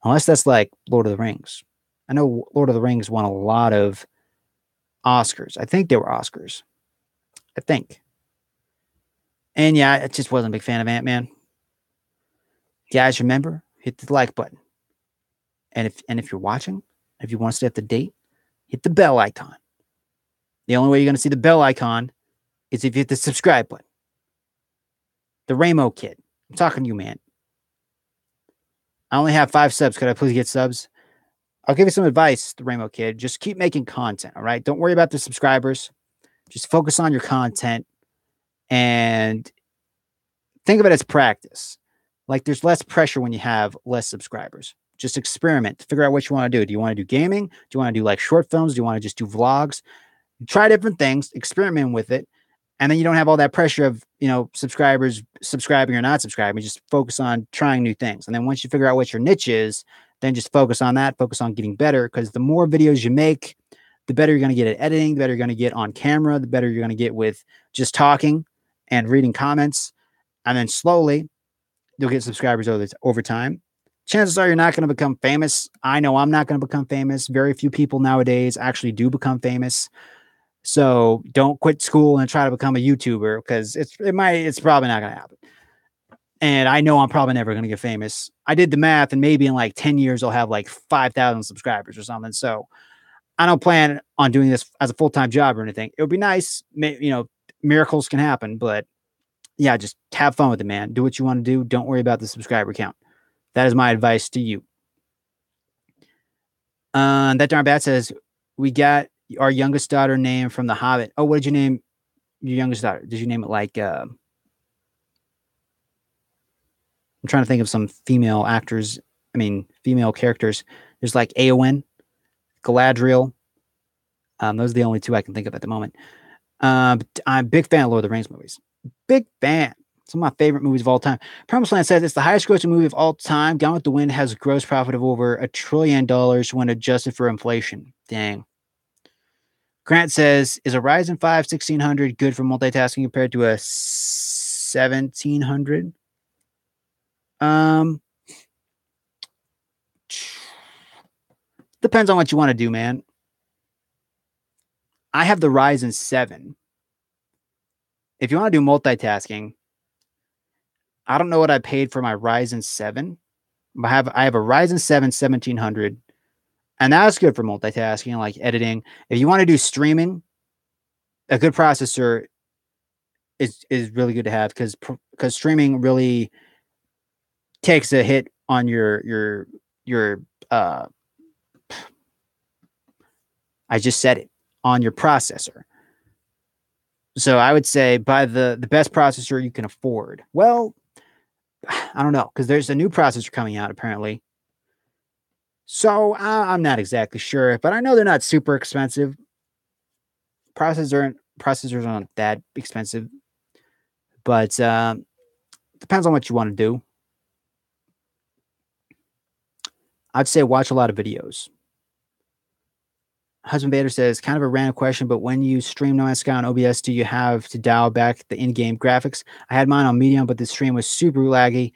A: Unless that's like Lord of the Rings. I know Lord of the Rings won a lot of Oscars. I think they were Oscars. I think. And yeah, I just wasn't a big fan of Ant-Man. Guys, remember, hit the like button. And if you're watching, if you want to stay up to date, hit the bell icon. The only way you're going to see the bell icon is if you hit the subscribe button. The Ramo Kid. I'm talking to you, man. I only have 5 subs. Could I please get subs? I'll give you some advice, the Ramo Kid. Just keep making content, all right? Don't worry about the subscribers. Just focus on your content and think of it as practice. Like there's less pressure when you have less subscribers. Just experiment. Figure out what you want to do. Do you want to do gaming? Do you want to do like short films? Do you want to just do vlogs? Try different things, experiment with it. And then you don't have all that pressure of, subscribers subscribing or not subscribing. Just focus on trying new things. And then once you figure out what your niche is, then just focus on that, focus on getting better. Because the more videos you make, the better you're going to get at editing, the better you're going to get on camera, the better you're going to get with just talking and reading comments. And then slowly, you'll get subscribers over time. Chances are you're not going to become famous. I know I'm not going to become famous. Very few people nowadays actually do become famous. So don't quit school and try to become a YouTuber because it's probably not going to happen. And I know I'm probably never going to get famous. I did the math and maybe in like 10 years, I'll have like 5,000 subscribers or something. So I don't plan on doing this as a full-time job or anything. It would be nice. Miracles can happen, but yeah, just have fun with it, man. Do what you want to do. Don't worry about the subscriber count. That is my advice to you. That darn bat says, we got our youngest daughter named from The Hobbit. Oh, what did you name your youngest daughter? Did you name it like, I'm trying to think of some female characters. There's like Eowyn, Galadriel. Those are the only 2 I can think of at the moment. I'm a big fan of Lord of the Rings movies. Big fan. Some of my favorite movies of all time. Promised Land says it's the highest grossing movie of all time. Gone with the Wind has a gross profit of over $1 trillion when adjusted for inflation. Dang. Grant says, is a Ryzen 5 1600 good for multitasking compared to a 1700? Um, depends on what you want to do, man. I have the Ryzen 7. If you want to do multitasking, I don't know what I paid for my Ryzen 7. I have a Ryzen 7 1700, and that's good for multitasking, like editing. If you want to do streaming, a good processor is really good to have because streaming really takes a hit on your uh I just said it, on your processor. So I would say buy the best processor you can afford. Well, I don't know because there's a new processor coming out apparently. So I'm not exactly sure, but I know they're not super expensive. Processors aren't that expensive, but depends on what you want to do. I'd say watch a lot of videos. Husband Vader says, kind of a random question, but when you stream No Man's Sky on OBS, do you have to dial back the in-game graphics? I had mine on medium, but the stream was super laggy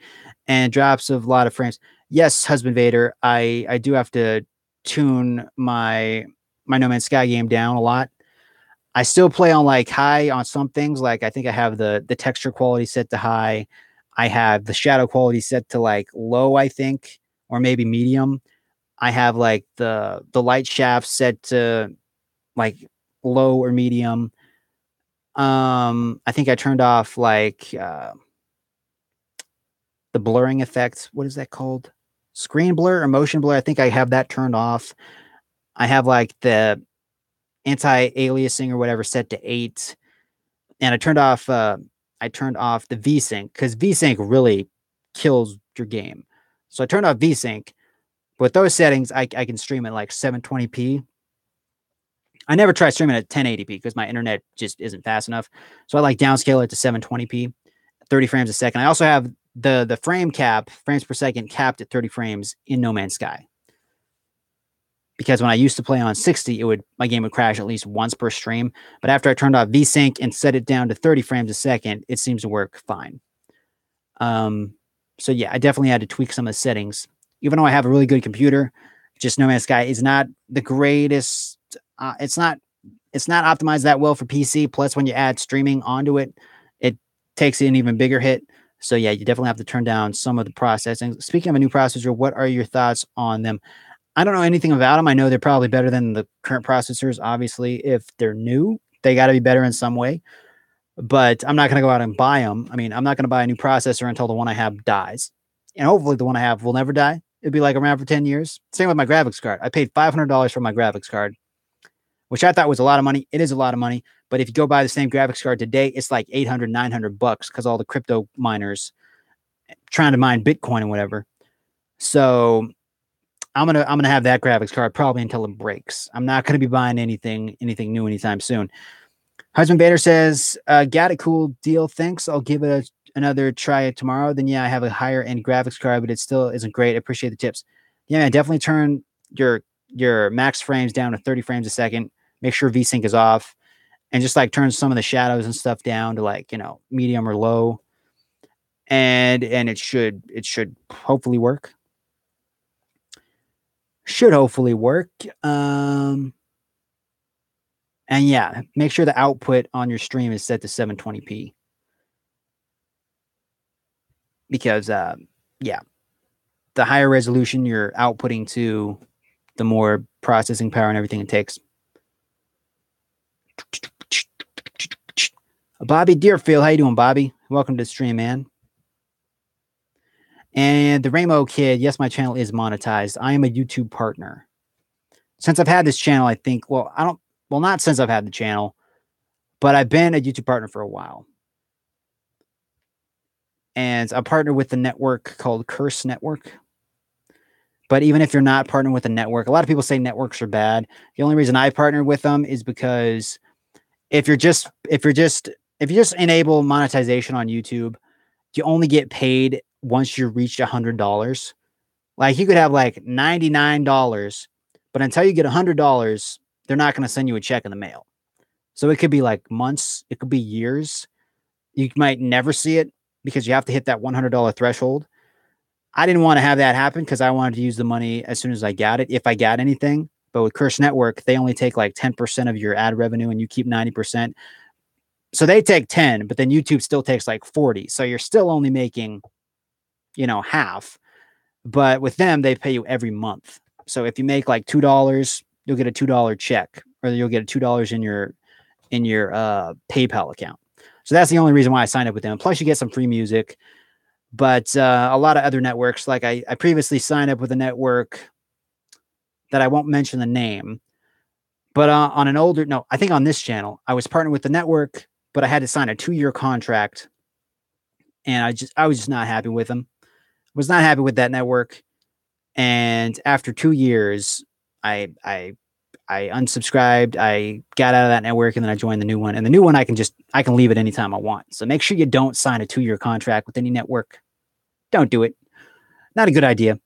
A: and drops of a lot of frames. Yes, Husband Vader, I do have to tune my No Man's Sky game down a lot. I still play on like high on some things. Like I think I have the texture quality set to high. I have the shadow quality set to like low, I think, or maybe medium. I have like the light shaft set to like low or medium. I think I turned off like the blurring effect. What is that called? Screen blur or motion blur. I think I have that turned off. I have like the anti-aliasing or whatever set to 8. And I turned off the VSync because VSync really kills your game. So I turned off VSync. But with those settings, I can stream at like 720p. I never try streaming at 1080p because my internet just isn't fast enough. So I like downscale it to 720p, 30 frames a second. I also have the frame cap, frames per second capped at 30 frames in No Man's Sky. Because when I used to play on 60, my game would crash at least once per stream. But after I turned off VSync and set it down to 30 frames a second, it seems to work fine. So yeah, I definitely had to tweak some of the settings. Even though I have a really good computer, just No Man's Sky is not the greatest. It's not optimized that well for PC. Plus, when you add streaming onto it, it takes an even bigger hit. So yeah, you definitely have to turn down some of the processing. Speaking of a new processor, what are your thoughts on them? I don't know anything about them. I know they're probably better than the current processors. Obviously, if they're new, they got to be better in some way. But I'm not going to go out and buy them. I mean, I'm not going to buy a new processor until the one I have dies. And hopefully the one I have will never die. It'd be like around for 10 years. Same with my graphics card. I paid $500 for my graphics card, which I thought was a lot of money. It is a lot of money. But if you go buy the same graphics card today, it's like 800, 900 bucks because all the crypto miners trying to mine Bitcoin and whatever. So I'm gonna have that graphics card probably until it breaks. I'm not gonna be buying anything new anytime soon. Husband Bader says, got a cool deal. Thanks. I'll give it another try tomorrow. Then yeah, I have a higher end graphics card, but it still isn't great. I appreciate the tips. Yeah, man, definitely turn your max frames down to 30 frames a second. Make sure VSync is off. And just like turn some of the shadows and stuff down to like, medium or low. And it should hopefully work. Should hopefully work. And yeah, make sure the output on your stream is set to 720p. Because yeah, the higher resolution you're outputting to, the more processing power and everything it takes. Bobby Deerfield, how you doing, Bobby? Welcome to the stream, man. And the Rainbow Kid, yes, my channel is monetized. I am a YouTube partner. Since I've had this channel, I think, not since I've had the channel, but I've been a YouTube partner for a while. And I'm partnered with the network called Curse Network. But even if you're not partnered with a network, a lot of people say networks are bad. The only reason I partner with them is because if you just enable monetization on YouTube, you only get paid once you reach $100. Like you could have like $99, but until you get $100, they're not going to send you a check in the mail. So it could be like months, it could be years. You might never see it because you have to hit that $100 threshold. I didn't want to have that happen because I wanted to use the money as soon as I got it, if I got anything. But with Curse Network, they only take like 10% of your ad revenue and you keep 90%. So they take 10, but then YouTube still takes like 40. So you're still only making, half. But with them, they pay you every month. So if you make like $2, you'll get a $2 check, or you'll get $2 in your PayPal account. So that's the only reason why I signed up with them. Plus, you get some free music. But a lot of other networks, like I previously signed up with a network that I won't mention the name, but on an older, no, I think on this channel, I was partnered with the network, but I had to sign a 2-year contract, and I was just not happy with them. Was not happy with that network, and after 2 years, I unsubscribed. I got out of that network, and then I joined the new one. And the new one, I can leave it anytime I want. So make sure you don't sign a 2-year contract with any network. Don't do it. Not a good idea.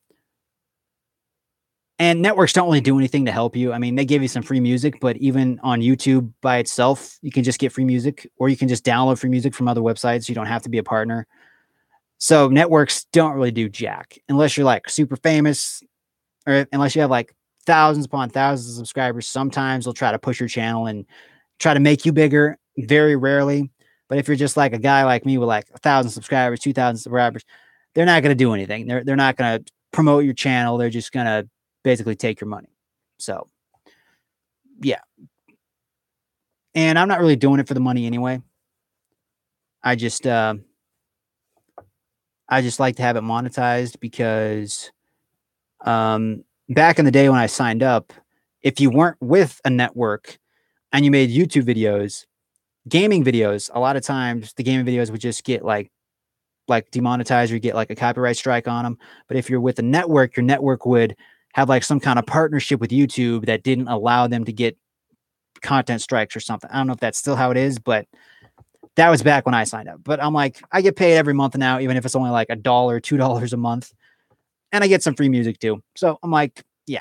A: And networks don't really do anything to help you. I mean, they give you some free music, but even on YouTube by itself, you can just get free music, or you can just download free music from other websites. You don't have to be a partner. So networks don't really do jack unless you're like super famous, or unless you have like thousands upon thousands of subscribers. Sometimes they'll try to push your channel and try to make you bigger. Very rarely. But if you're just like a guy like me with like 1,000 subscribers, 2,000 subscribers, they're not going to do anything. They're not going to promote your channel. They're just going to basically take your money. So, yeah. And I'm not really doing it for the money anyway. I just like to have it monetized because back in the day when I signed up, if you weren't with a network and you made YouTube videos, gaming videos, a lot of times the gaming videos would just get like demonetized, or you get like a copyright strike on them. But if you're with a network, your network would have like some kind of partnership with YouTube that didn't allow them to get content strikes or something. I don't know if that's still how it is, but that was back when I signed up. But I'm like, I get paid every month now, even if it's only like $1, $2 a month. And I get some free music too. So I'm like, yeah.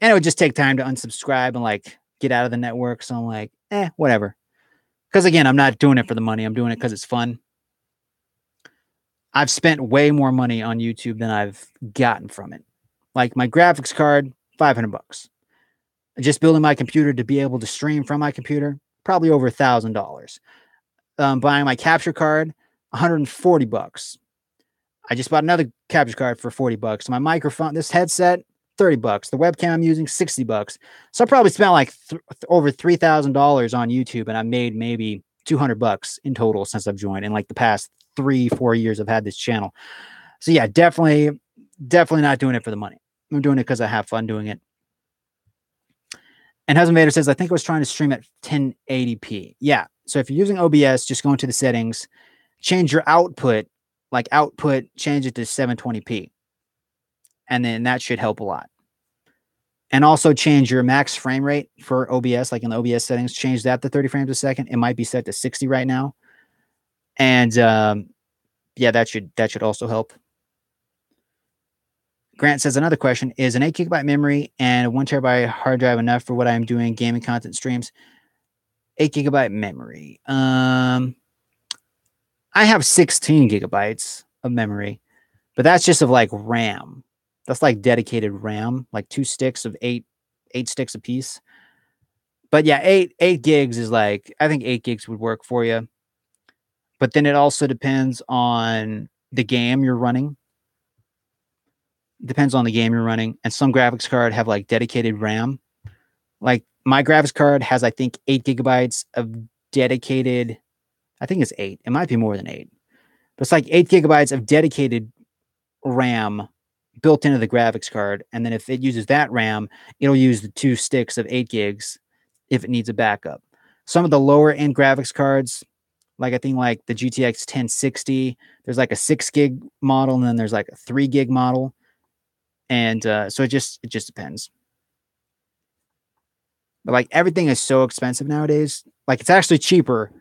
A: And it would just take time to unsubscribe and like get out of the network. So I'm like, whatever. Because again, I'm not doing it for the money. I'm doing it because it's fun. I've spent way more money on YouTube than I've gotten from it. Like my graphics card, $500. Just building my computer to be able to stream from my computer, probably over $1,000. Buying my capture card, $140. I just bought another capture card for $40. My microphone, this headset, $30. The webcam I'm using, $60. So I probably spent like over $3,000 on YouTube, and I made maybe $200 in total since I've joined in like the past 3-4 years I've had this channel. So yeah, definitely not doing it for the money. I'm doing it because I have fun doing it. And Husband Vader says, I think I was trying to stream at 1080p. Yeah. So if you're using OBS, just go into the settings, change your output, change it to 720p. And then that should help a lot. And also change your max frame rate for OBS, like in the OBS settings, change that to 30 frames a second. It might be set to 60 right now. And yeah, that should also help. Grant says, another question, is an 8 GB memory and a 1 TB hard drive enough for what I'm doing gaming content streams? 8 GB memory. I have 16 gigabytes of memory, but that's just of like RAM. That's like dedicated RAM, like 2 sticks of 8 sticks a piece. But yeah, 8 gigs is like, I think 8 gigs would work for you. But then it also depends on the game you're running. Depends on the game you're running. And some graphics card have like dedicated RAM. Like my graphics card has, I think, 8 gigabytes of dedicated. I think it's 8. It might be more than 8. But it's like 8 gigabytes of dedicated RAM built into the graphics card. And then if it uses that RAM, it'll use the 2 sticks of 8 gigs if it needs a backup. Some of the lower end graphics cards, like I think like the GTX 1060, there's like a 6 gig model, and then there's like a 3 gig model. And so it just depends. But like everything is so expensive nowadays. Like it's actually cheaper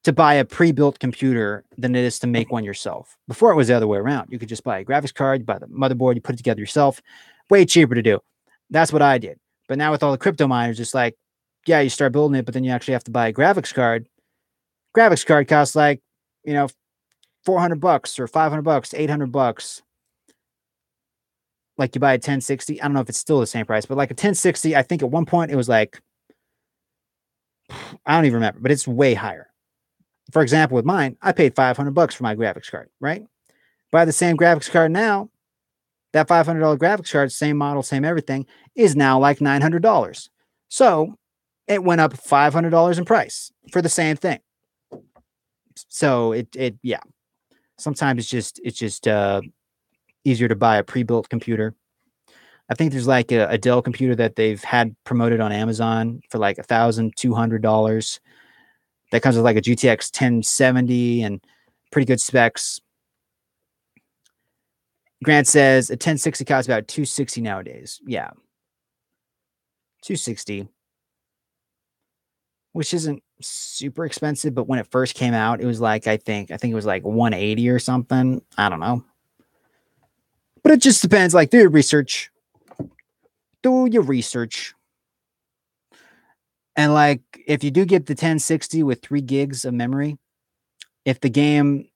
A: to buy a pre-built computer than it is to make one yourself. Before it was the other way around. You could just buy a graphics card, you buy the motherboard, you put it together yourself. Way cheaper to do. That's what I did. But now with all the crypto miners, it's like, yeah, you start building it, but then you actually have to buy a graphics card. Graphics card costs like, you know, $400 or $500, $800. Like you buy a 1060. I don't know if it's still the same price, but like a 1060, I think at one point it was like, I don't even remember, but it's way higher. For example, with mine, I paid $500 for my graphics card, right? Buy the same graphics card now, that $500 graphics card, same model, same everything, is now like $900. So it went up $500 in price for the same thing. So yeah. Sometimes it's just easier to buy a pre-built computer. I think there's like a Dell computer that they've had promoted on Amazon for like $1,200. That comes with like a GTX 1070 and pretty good specs. Grant says a 1060 costs about $260 nowadays. Yeah, $260, which isn't super expensive, but when it first came out, it was like I think it was like $180 or something. I don't know, but it just depends. Like, do your research. Do your research. And like, if you do get the 1060 with 3 gigs of memory, if the game,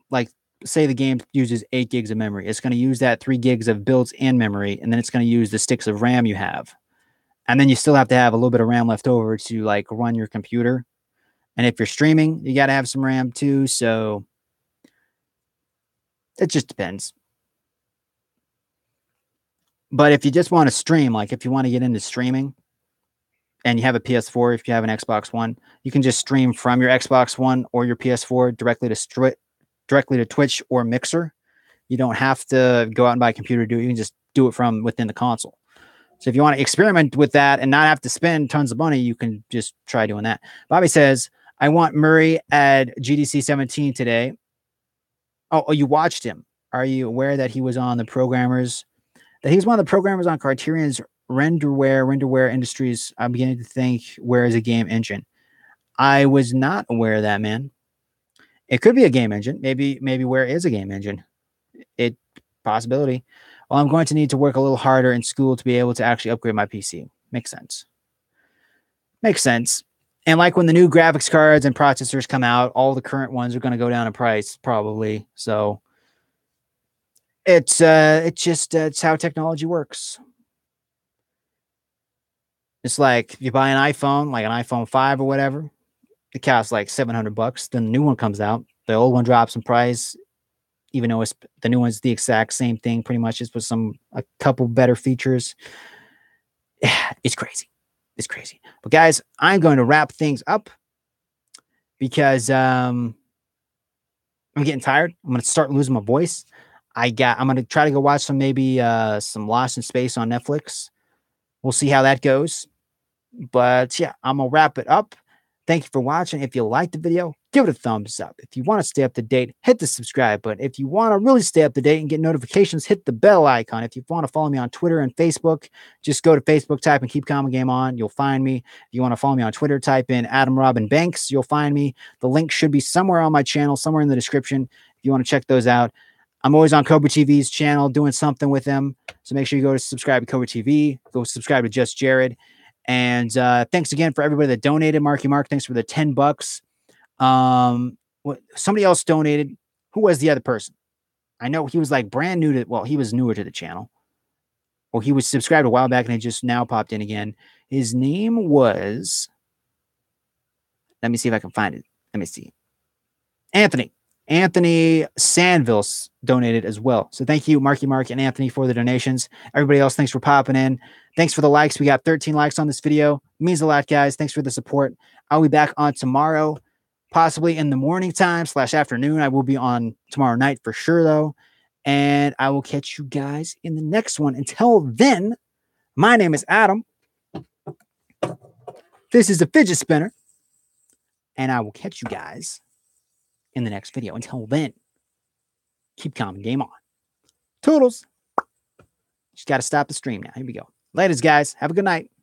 A: like, say the game uses 8 gigs of memory, it's going to use that 3 gigs of built-in memory, and then it's going to use the sticks of RAM you have, and then you still have to have a little bit of RAM left over to like run your computer. And if you're streaming, you got to have some RAM too. So it just depends. But if you just want to stream, like if you want to get into streaming, and you have a PS4, if you have an Xbox One, you can just stream from your Xbox One or your PS4 directly to Twitch or Mixer. You don't have to go out and buy a computer to do it. You can just do it from within the console. So if you want to experiment with that and not have to spend tons of money, you can just try doing that. Bobby says, I want Murray at GDC 17 today. Oh, you watched him. Are you aware that he was on the programmers? That he was one of the programmers on Criterion's Renderware Industries. I'm beginning to think, where is a game engine? I was not aware of that, man. It could be a game engine. Maybe where is a game engine? It possibility. Well, I'm going to need to work a little harder in school to be able to actually upgrade my PC. Makes sense. Makes sense. And like when the new graphics cards and processors come out, all the current ones are going to go down in price probably. So it's just it's how technology works. It's like if you buy an iPhone, like an iPhone 5 or whatever, it costs like $700. Then the new one comes out, the old one drops in price, even though it's the new one's the exact same thing, pretty much, just with a couple better features. It's crazy. It's crazy. But guys, I'm going to wrap things up because I'm getting tired. I'm going to start losing my voice. I'm going to try to go watch some Lost in Space on Netflix. We'll see how that goes. But yeah, I'm going to wrap it up. Thank you for watching. If you liked the video, give it a thumbs up. If you want to stay up to date, hit the subscribe button. If you want to really stay up to date and get notifications, hit the bell icon. If you want to follow me on Twitter and Facebook, just go to Facebook, type and Keep Common Game On. You'll find me. If you want to follow me on Twitter, type in Adam Robin Banks. You'll find me. The link should be somewhere on my channel, somewhere in the description. If you want to check those out. I'm always on Cobra TV's channel doing something with them. So make sure you go to subscribe to Cobra TV. Go subscribe to Just Jared. And thanks again for everybody that donated. Marky Mark, thanks for the $10. Somebody else donated. Who was the other person? I know he was like brand new he was newer to the channel. Or he was subscribed a while back and it just now popped in again. His name was, let me see if I can find it. Let me see. Anthony Sandville donated as well. So thank you, Marky Mark and Anthony, for the donations. Everybody else, thanks for popping in. Thanks for the likes. We got 13 likes on this video. It means a lot, guys. Thanks for the support. I'll be back on tomorrow, possibly in the morning time / afternoon. I will be on tomorrow night for sure, though. And I will catch you guys in the next one. Until then, my name is Adam. This is the Fidget Spinner. And I will catch you guys in the next video. Until then, keep calm, game on. Toodles. Just got to stop the stream now. Here we go. Ladies, guys. Have a good night.